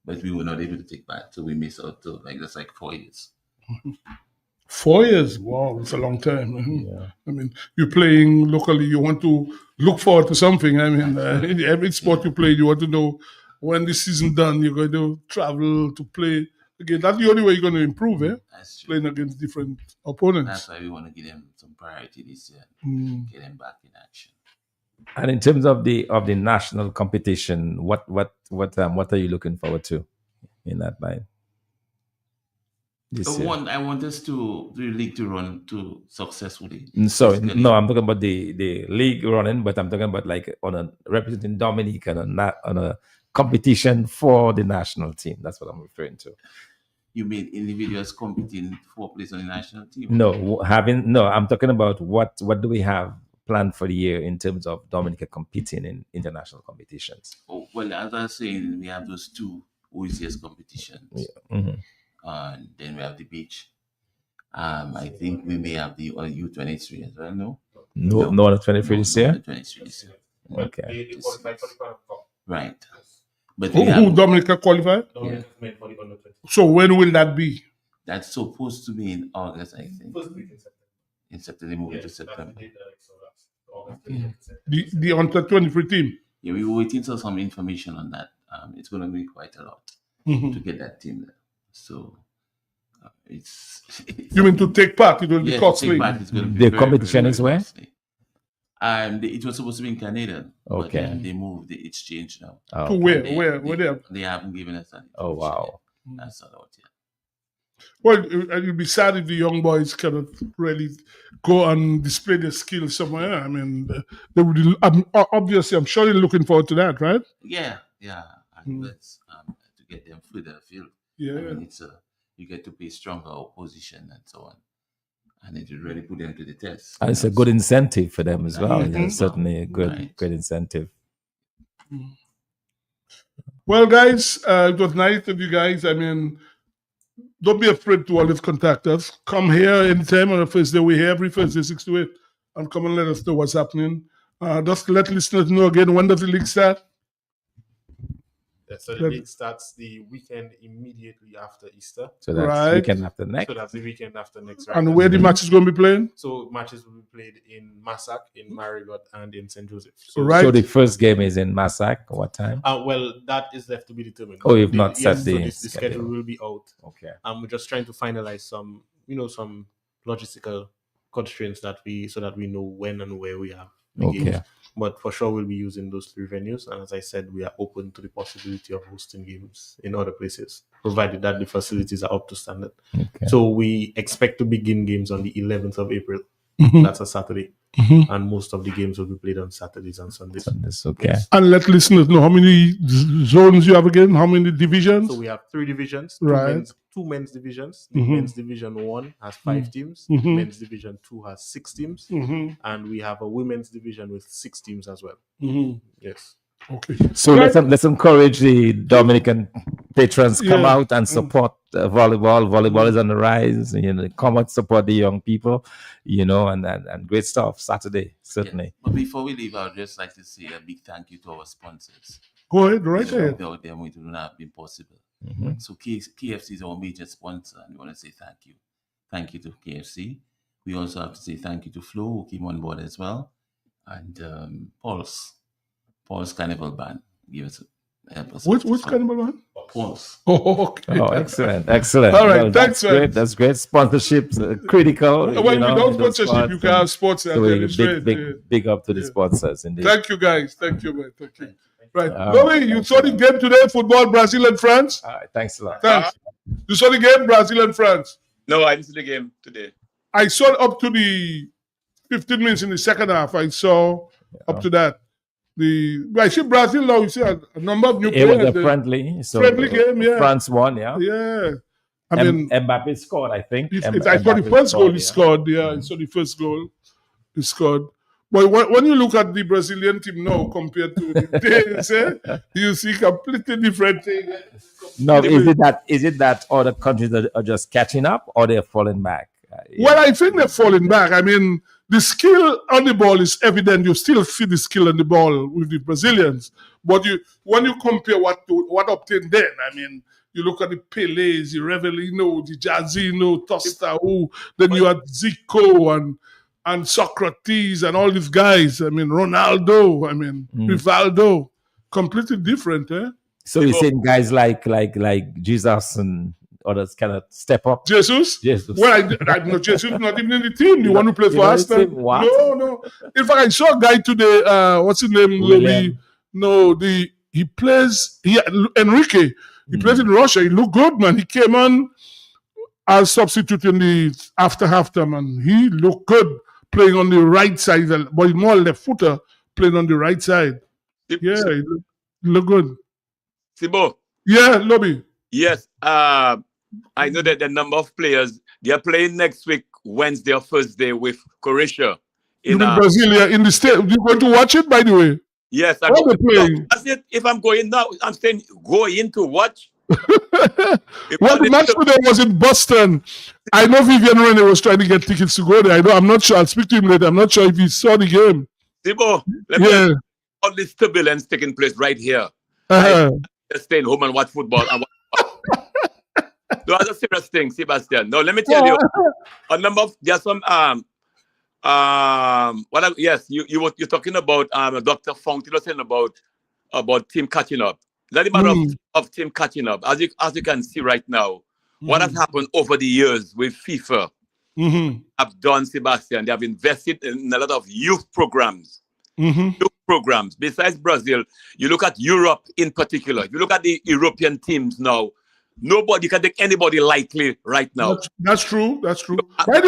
but we were not able to take part, so we missed out to that's like 4 years. 4 years? Wow, it's a long time. I mean, you're playing locally, you want to look forward to something. I mean, in every sport you play, you want to know when the season done, you're going to travel to play again. That's the only way you're going to improve, That's true. playing against different opponents. That's why we want to give them some priority this year, get them back in action. And in terms of the national competition, what are you looking forward to in that line? This year? I want us the league to run successfully. Sorry, no, I'm talking about the league running, but I'm talking about like representing Dominica on a competition for the national team. That's what I'm referring to. You mean individuals competing for place on the national team? No, I'm talking about what do we have planned for the year in terms of Dominica competing in international competitions? Oh, well, as I was saying, we have those two OECS competitions. Yeah. And then we have the beach. I think we may have the U23 as well, no? No under 23 this year? 23 this year. Okay. Right. But who Dominica qualified? Yeah. So when will that be? That's supposed to be in August, I think. In September, they moved to September. The under 23 team? Yeah, we were waiting for some information on that. It's going to be quite a lot to get that team there. So it's. You mean to take part? It will be costly. The competition is where? It was supposed to be in Canada. Okay. But they moved. It's changed now. To where? Where they have? They haven't given us any. Oh wow. That's not out yet. Well, it'd be sad if the young boys cannot really go and display their skills somewhere. I mean, they would. Obviously, I'm sure you're looking forward to that, right? Yeah. And that's to get them further afield. Yeah. I mean, you get to play stronger opposition and so on, and it will really put them to the test. And it's a good incentive for them as well. Right. Yeah, certainly a great incentive. Well, guys, it was nice of you guys. I mean, don't be afraid to always contact us. Come here anytime on the first day. We're here every Thursday, 6 to 8. And come and let us know what's happening. Just let listeners know again, when does the league start? Yeah, so the league starts the weekend immediately after Easter. So that's weekend after next. So that's the weekend after next. And where the match is going to be playing? So matches will be played in Massac, in Marigot, and in St. Joseph. So the first game is in Massac. What time? Well, that is left to be determined. Oh, you've not set the schedule will be out. Okay. We're just trying to finalize some logistical constraints so that we know when and where we have the games. But for sure, we'll be using those 3 venues. And as I said, we are open to the possibility of hosting games in other places, provided that the facilities are up to standard. Okay. So we expect to begin games on the 11th of April. Mhm. That's a Saturday. Mhm. And most of the games will be played on Saturdays and Sundays. Okay. Yes. And let listeners know how many zones you have again, how many divisions? So we have 3 divisions, Right. two men's divisions. The Mhm. men's division 1 has 5 teams. Mhm. Men's division 2 has 6 teams. Mhm. And we have a women's division with 6 teams as well. Mhm. Yes. Okay. So let's encourage the Dominican patrons come Yeah. out and support volleyball. Volleyball is on the rise. Come out, support the young people. And great stuff. Saturday, certainly. But before we leave, I would just like to say a big thank you to our sponsors. Go ahead, right ahead. Without them, it would not have been possible. Mhm. So KFC is our major sponsor, and we want to say thank you. Thank you to KFC. We also have to say thank you to Flo, who came on board as well, and Paul's Carnival Band. Give us help us. Which Carnival Band? Paul's. Oh, okay. Oh, excellent. All right, thanks, man. That's great. Sponsorships critical. Well, without sponsorship, you can have sports. So big up to the sponsors. Indeed. Thank you, guys. Thank you, man. Thank you. Right. All Louis, you saw the game today, football, Brazil and France? All right, thanks a lot. Thanks. You saw the game, Brazil and France? No, I didn't see the game today. I saw up to the 15 minutes in the second half. I saw up to that. I see Brazil now, you see a number of new It players. was a friendly. So friendly game, yeah. France won, yeah. Yeah. I mean, Mbappe scored, I think. I saw the first goal he scored. Yeah, I saw the first goal he scored. But when you look at the Brazilian team now compared to the days, you see completely different thing. No, is it that other countries that are just catching up or they're falling back? Well, I think they're falling back. I mean, the skill on the ball is evident. You still see the skill on the ball with the Brazilians. But when you compare what obtained then, I mean, you look at the Pelés, the Revelino, the Jairzinho, Tostão, then you had Zico and Socrates and all these guys. I mean, Ronaldo, I mean, Rivaldo, completely different, eh? So you're saying guys like Jesus and others cannot step up? Jesus? Well, I know Jesus not even in the team. The one who played for Aston. What? No. In fact, I saw a guy today. What's his name? William. He plays. Enrique. He plays in Russia. He looked good, man. He came on as substitute in the after halftime, and he looked good playing on the right side, but he's more left footer playing on the right side. Yeah, he looked good. Sibo. Yeah, Lobby. Yes. I know that the number of players, they are playing next week, Wednesday or Thursday with Croatia. In Brazil, in the state. You're going to watch it, by the way? Yes. What are they playing? That's it. If I'm going now, I'm saying go in to watch. Well, the match today was in Boston. I know Vivian Rene was trying to get tickets to go there. I'm not sure. I'll speak to him later. I'm not sure if he saw the game. Sibo, let me tell you, all this turbulence taking place right here. I just staying home and watch football. That's a serious thing, Sebastian. No, let me tell you, a number of there's some you're talking about Dr. Funk, you were saying about team catching up. Not a matter of team catching up. As you can see right now, what has happened over the years with FIFA have done, Sebastian, they have invested in a lot of youth programs. Youth programs. Besides Brazil, you look at Europe in particular. If you look at the European teams now, Nobody can take anybody lightly right now. That's true. That's true. By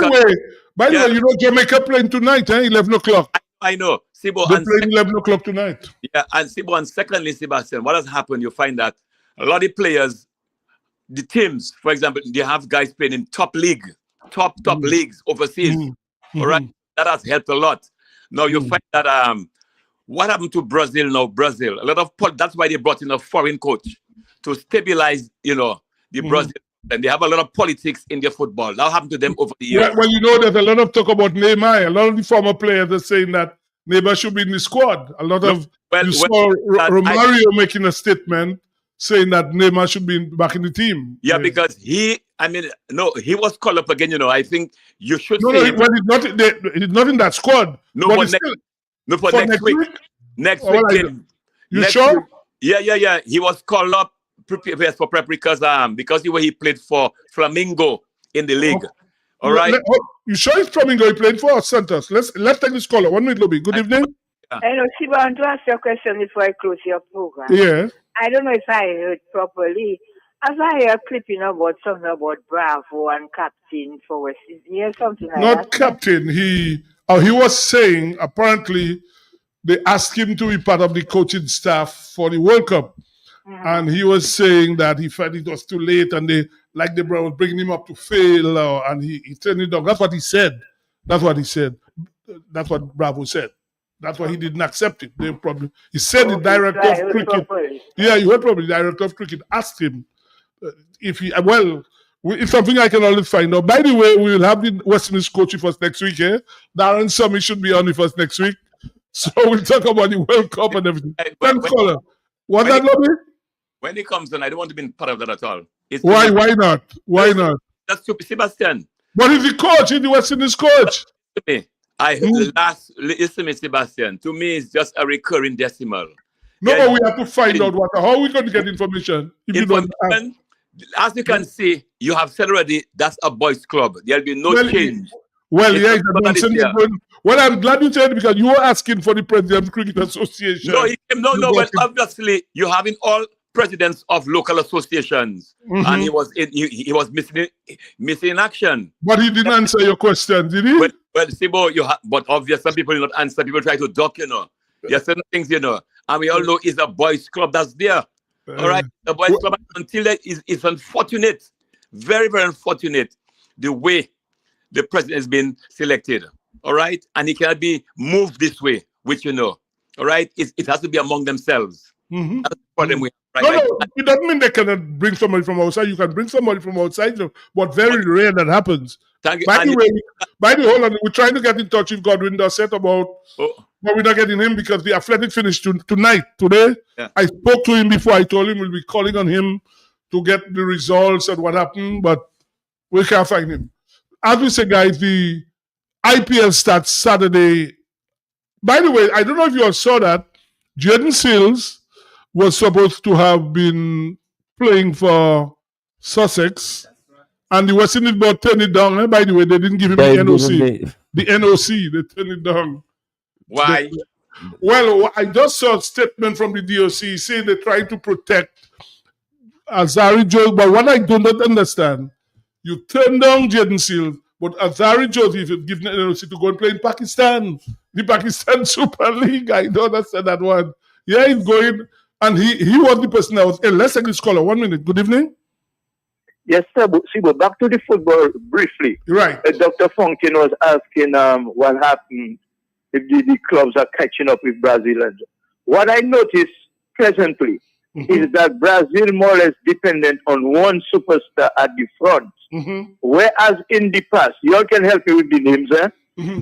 the way, you know Jamaica playing tonight, 11 o'clock. I know. Sibo, they're playing 11 o'clock tonight. Yeah, and Sibo, and secondly, Sebastian, what has happened? You find that a lot of players, the teams, for example, they have guys playing in top leagues overseas. All right, that has helped a lot. Now you find that what happened to Brazil now? Brazil, a lot of that's why they brought in a foreign coach to stabilize, the Brazil. And they have a lot of politics in their football. That happened to them over the years. Yeah, well, there's a lot of talk about Neymar. A lot of the former players are saying that Neymar should be in the squad. A lot of saw Romario making a statement saying that Neymar should be back in the team. Yeah, because he was called up again. I think you should. No, he's not in that squad. No, but for next week. Next week. You sure? Week, yeah. He was called up. Prepared for prep because he played for Flamengo in the league. All right. You sure it's Flamengo he played for Santos? Let's take this caller. 1 minute, Lobby. Good evening. Hello, Siba, I want to ask you a question before I close your program. Yeah. I don't know if I heard properly. As I hear clipping about something about Bravo and captain for West Indies, something like that. Not captain. He was saying apparently they asked him to be part of the coaching staff for the World Cup. And he was saying that he felt it was too late and they was bringing him up to fail and he turned it down. That's what he said. That's what Bravo said. That's why he didn't accept it. He said the director of cricket. Yeah, you heard probably the director of cricket asked him it's something I can always find out. By the way, we will have the West Indies coach with us next week. Darren Summey should be on with us next week. So we'll talk about the World Cup and everything. Caller. What's that, Lobby? When he comes on, I don't want to be part of that at all. Why not? Why not? That's stupid, Sebastian. But he's the coach. He's the West Indies coach. Listen to me, Sebastian. To me, it's just a recurring decimal. No, we have to find out how are we going to get information if you don't ask? As you can see, you have said already that's a boys' club. There'll be no change. Well, I'm glad you said it because you were asking for the President Cricket Association. No. Well, obviously, you having all presidents of local associations, and he was missing in action. But he didn't answer your question, did he? Well, Sibo, but obviously some people do not answer. People try to duck, There are certain things, and we all know it's a boys' club that's there. All right, the boys' club until that is unfortunate, very, very unfortunate, the way the president has been selected. All right, and he cannot be moved this way, which all right, it has to be among themselves. That's the problem we have. Right? No, it doesn't mean they cannot bring somebody from outside. You can bring somebody from outside, but very rare that happens. By the way, hold on, we're trying to get in touch with Godwin Dossett about, but we're not getting him because the Athletic finished tonight, today. Yeah. I spoke to him before. I told him we'll be calling on him to get the results and what happened, but we can't find him. As we say, guys, the IPL starts Saturday. By the way, I don't know if you all saw that. Jaden Sills was supposed to have been playing for Sussex, and the West Indies board turned it down. By the way, they didn't give him the NOC. The NOC, they turned it down. Why? Well, I just saw a statement from the DOC saying they try to protect Azari Joseph, but what I do not understand, you turn down Jaden Sills, but Azari Joseph is given an NOC to go and play in Pakistan, the Pakistan Super League. I don't understand that one. Yeah, he's going, and he was the person that was. Hey, let's take this caller. 1 minute. Good evening. Yes, sir. But back to the football briefly. Right. Dr. Funkin was asking what happened if the clubs are catching up with Brazil. And what I noticed presently is that Brazil more or less dependent on one superstar at the front. Whereas in the past, you all can help me with the names,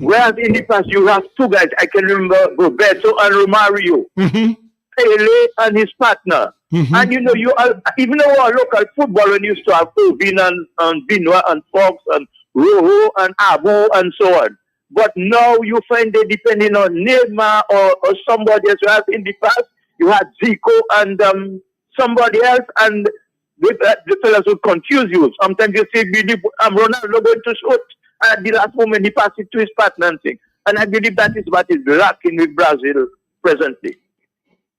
whereas in the past you have two guys, I can remember Roberto and Romario, Pele and his partner. And you all, even our local football when you used to have Irvin and Benoit and Fox and Rojo and Abu and so on. But now you find they depending on Neymar or somebody else. Whereas in the past you had Zico and somebody else, and the fellas would confuse you. Sometimes you see Ronaldo going to shoot, and at the last moment he passes it to his partner and thing. And I believe that is what is lacking with Brazil presently.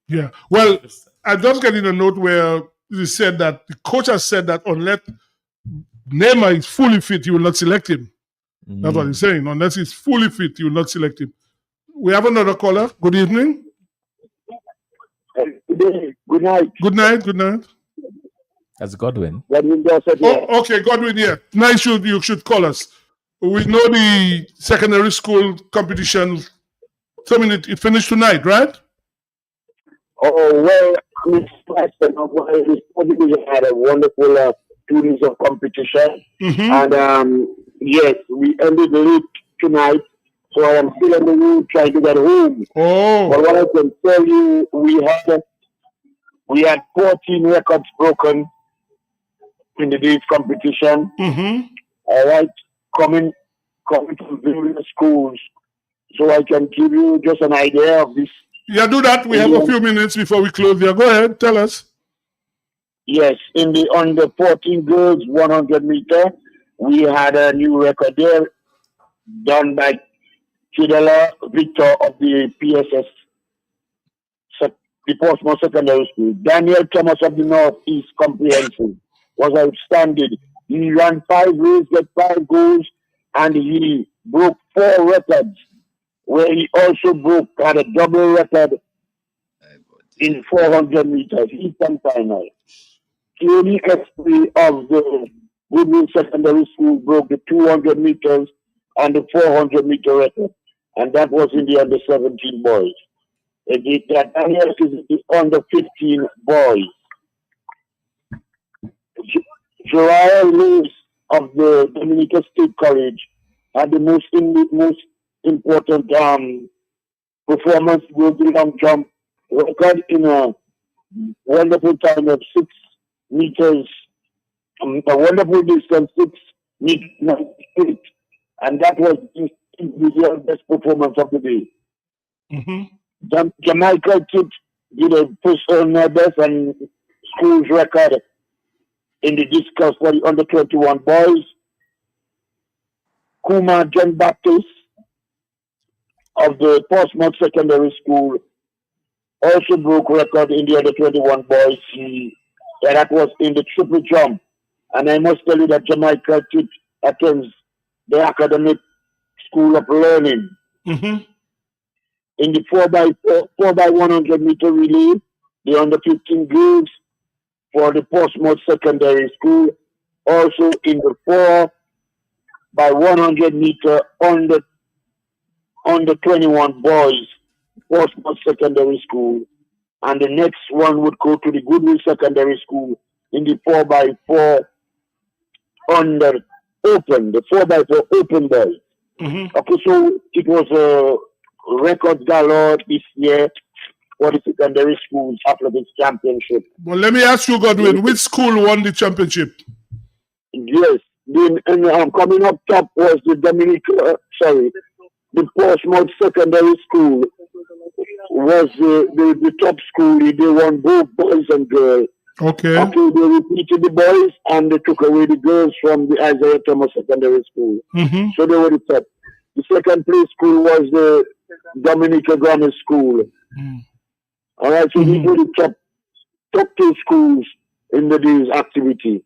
Yeah. Well, I'm just getting a note where he said that the coach has said that unless Neymar is fully fit, you will not select him. That's what he's saying. Unless he's fully fit, you will not select him. We have another caller. Good evening. Good night. Good night. Good night. That's Godwin. Oh, okay, Godwin. Yeah, nice. You should call us. We know the secondary school competition. It finished tonight, right? Oh well, Miss Preston of this had a wonderful 2 days of competition, and yes, we ended the league tonight. So I am still on the road trying to get home. Oh. But what I can tell you, we had 14 records broken in the day's competition. All right, coming from various schools, so I can give you just an idea of this. Yeah, do that. We have a few minutes before we close here. Go ahead, tell us. Yes, in the under 14 girls 100 meter, we had a new record there done by Kidela Victor of the PSS, the Portsmouth Secondary School. Daniel Thomas of the Northeast Comprehensive was outstanding. He ran 5 races, got 5 goals, and he broke 4 records, where he also had a double record in 400 meters, Eastern final. Kenny Esprit of the Goodwill Secondary School broke the 200 meters and the 400 meter record, and that was in the under 17 boys. Daniel is the under 15 boys. Jeriah Lewis of the Dominica State College had the most important performance with the long jump record in a wonderful time of 6 meters, a wonderful distance, 6 meters 98, and that was the best performance of the day. Jamaica Kid did a personal best and school's record in the discus for the under 21 boys. Kuma John Baptist of the Portsmouth Secondary School also broke record in the under 21 boys. That was in the triple jump. And I must tell you that Jamaica Kid attends the Academic School of Learning. In the 4x100 meter relay, the under 15 girls for the Portsmouth Secondary School, also in the 4x100 meter under 21 boys, Portsmouth Secondary School, and the next one would go to the Goodwill Secondary School in the 4x4 under open, the 4x4 open boys. Okay, so it was a record galore this year for the secondary schools athletics championship. Well, let me ask you, Godwin, which school won the championship? Yes, coming up top was the the Portsmouth Secondary School was the top school. They won both boys and girls. Okay. Okay, they repeated the boys and they took away the girls from the Isaiah Thomas Secondary School. So they were the top. The second place school was the Dominica Grammar School. All right, so these were the top 2 schools in the day's activity.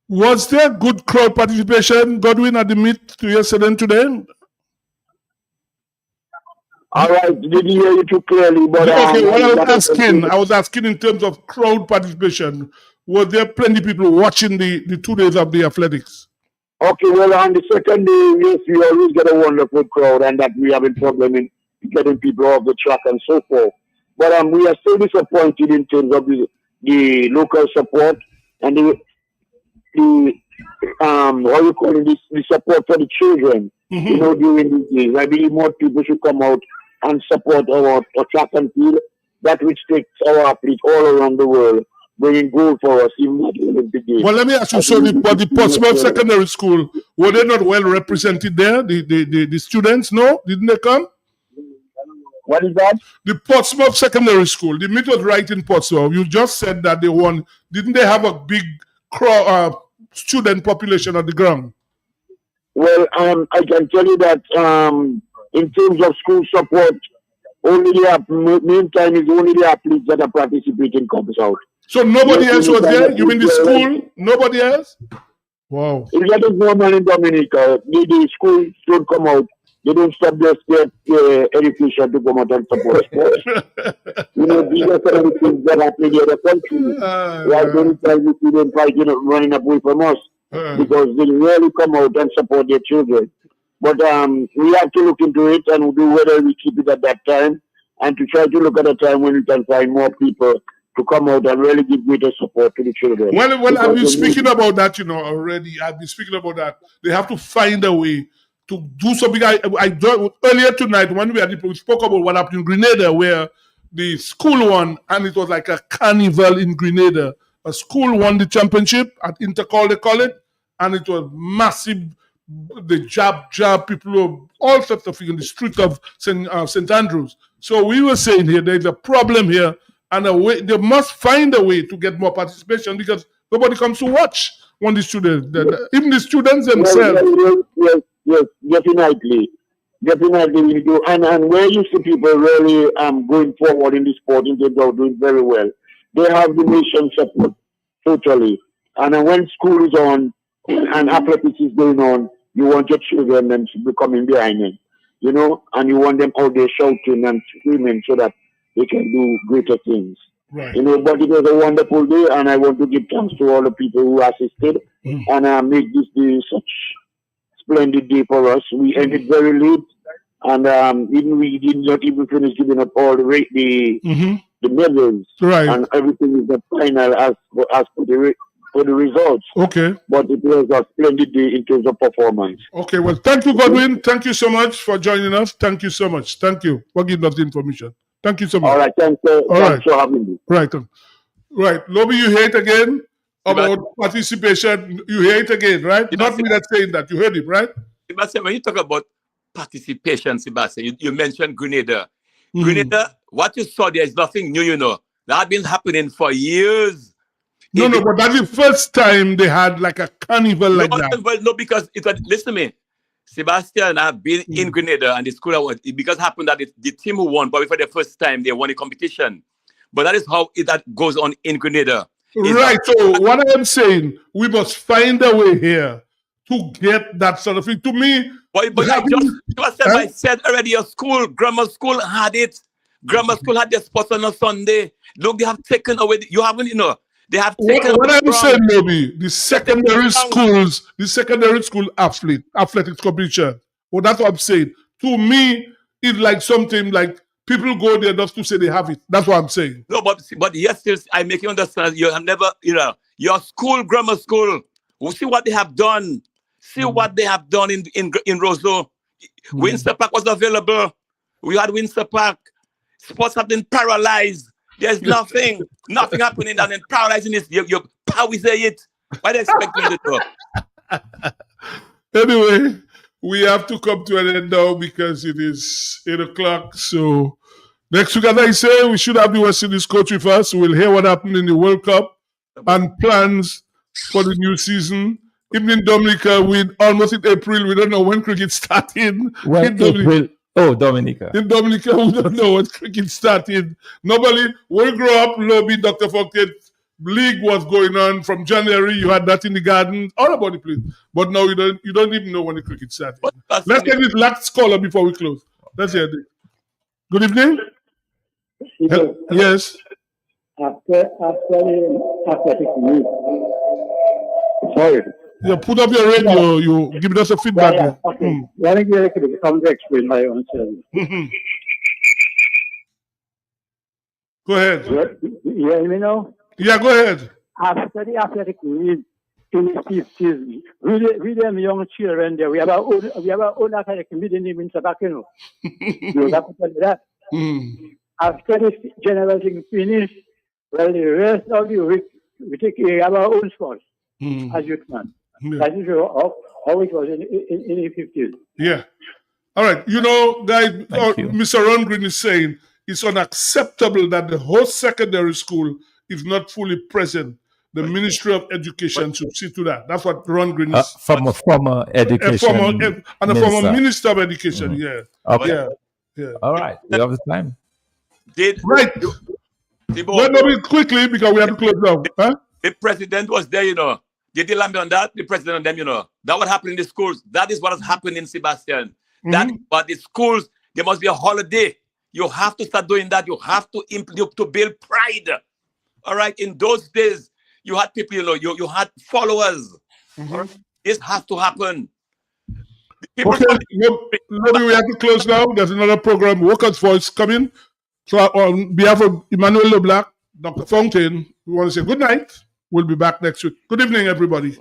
Was there good crowd participation, Godwin, at the meet yesterday and today? All right, didn't hear you too clearly, but okay. I was asking in terms of crowd participation. Were there plenty of people watching the 2 days of the athletics? Okay, well, on the second day, yes, we always get a wonderful crowd, and that we have a problem in getting people off the track and so forth. But we are still disappointed in terms of the local support and the support for the children. You know, during these days, I believe more people should come out and support our track and field, that which takes our athletes all around the world, bringing gold for us, even at the Olympic Games. Well, let me ask you, so the Portsmouth Secondary School, were they not well represented there? The students, no? Didn't they come? What is that? The Portsmouth Secondary School, the meet was right in Portsmouth. You just said that they won. Didn't they have a big student population on the ground? Well, I can tell you that in terms of school support, only the main time is only the athletes that are participating comes out. So nobody else was there? You mean the school? Nobody else? Wow. If that is normal in Dominica, the school should come out. They don't stop their state education to come out and support sports. You know, these are some of the things that happen in the other countries. Why don't we see them fighting, running away from us? Because they really come out and support their children. But we have to look into it and do whether we keep it at that time and to try to look at a time when we can find more people to come out and really give greater support to the children. Well, I've been speaking about that, already. I've been speaking about that. They have to find a way to do something. Earlier tonight, when we spoke about what happened in Grenada, where the school won, and it was like a carnival in Grenada. A school won the championship at Intercol, they call it, and it was massive. The jab, people, all sorts of things in the street of St. Andrews. So we were saying here, there's a problem here, and they must find a way to get more participation because nobody comes to watch when the students, even the students themselves. Yes, definitely. Definitely we do. And where you see people really going forward in the sport, in terms of doing very well, they have the nation support totally. And when school is on and athletics is going on, you want your children and to be coming behind them, and you want them out there shouting and screaming so that they can do greater things. Right. But it was a wonderful day, and I want to give thanks to all the people who assisted and make this day such splendid day for us. We ended very late, and we did not even finish giving up all the medals, right? And everything is the final as for the results. Okay. But it was a splendid day in terms of performance. Okay. Well, thank you, Godwin. Thank you so much for joining us. Thank you so much. Thank you for giving us the information. Thank you so much. All right. Thanks for having me. Right. Right. Lobby, you hear it again about participation. You hear it again, right? Not me that's saying that. You heard it, right? Sebastian, when you talk about participation, Sebastian, you mentioned Grenada. Grenada, what you saw there is nothing new, That had been happening for years. No, but that's the first time they had like a carnival like that. Well, no, because listen to me. Sebastian, I've been in Grenada and the school, because it happened that the team who won, probably for the first time, they won a competition. But that is how that goes on in Grenada. Right. So what I am saying, we must find a way here to get that sort of thing. To me, I said already, your school, grammar school had it. Grammar school had their sports on a Sunday. Look, they have taken away. You haven't, they have taken. What I'm saying, maybe the secondary school athletics competition. Well, that's what I'm saying. To me, it's like something like people go there just to say they have it. That's what I'm saying. No, but yes, I make you understand. You have never, your school, grammar school. We see what they have done. See what they have done in Roseau. Windsor Park was available. We had Windsor Park. Sports have been paralyzed. There's nothing happening, and then paralyzing is how we say it. What do you expect me to do? Anyway, we have to come to an end now because it is 8 o'clock. So next week, as I say, we should have the West Indies coach with us. We'll hear what happened in the World Cup and plans for the new season. Even in Dominica, almost in April, we don't know when cricket started. April. Oh, Dominica. In Dominica, we don't know when cricket started. Normally, when we grow up, Lobby, Dr. Fouquet, league was going on from January. You had that in the garden, all about the place. But now you don't even know when the cricket started. Let's get this last caller before we close. Let's hear it. Good evening. Yes. After sorry. You put up your radio. You give us a feedback. Yeah, okay. I think I could come to explain my own self. Go ahead. You hear me now? Yeah, go ahead. After the athletic meet in the 50s, we them young children there. We have our own athletic meeting in Sabakino. You have to tell that. After this general thing finished, well, the rest of the week we take our own sports as youth man. Yeah. That is how it was in the 50s. Yeah. All right. Guys, Mr. Ron Green is saying it's unacceptable that the whole secondary school is not fully present. The Ministry of Education should see to that. That's what Ron Green is. From a former education former Minister of Education. Yeah. Okay. Yeah. All right. We have the time. Right. Let me quickly, because we have to close down. Huh? The president was there, you know. Did you land on that? The president on them, you know. That what happened in the schools. That is what has happened in Sebastian. But the schools, there must be a holiday. You have to start doing that. You have to build pride. All right. In those days, you had people, you know, you had followers. All right? This has to happen. Okay, maybe we have to close now. There's another program, Workers' Voice, coming. So on behalf of Emmanuel LeBlanc, Dr. Fontaine, we want to say good night. We'll be back next week. Good evening, everybody.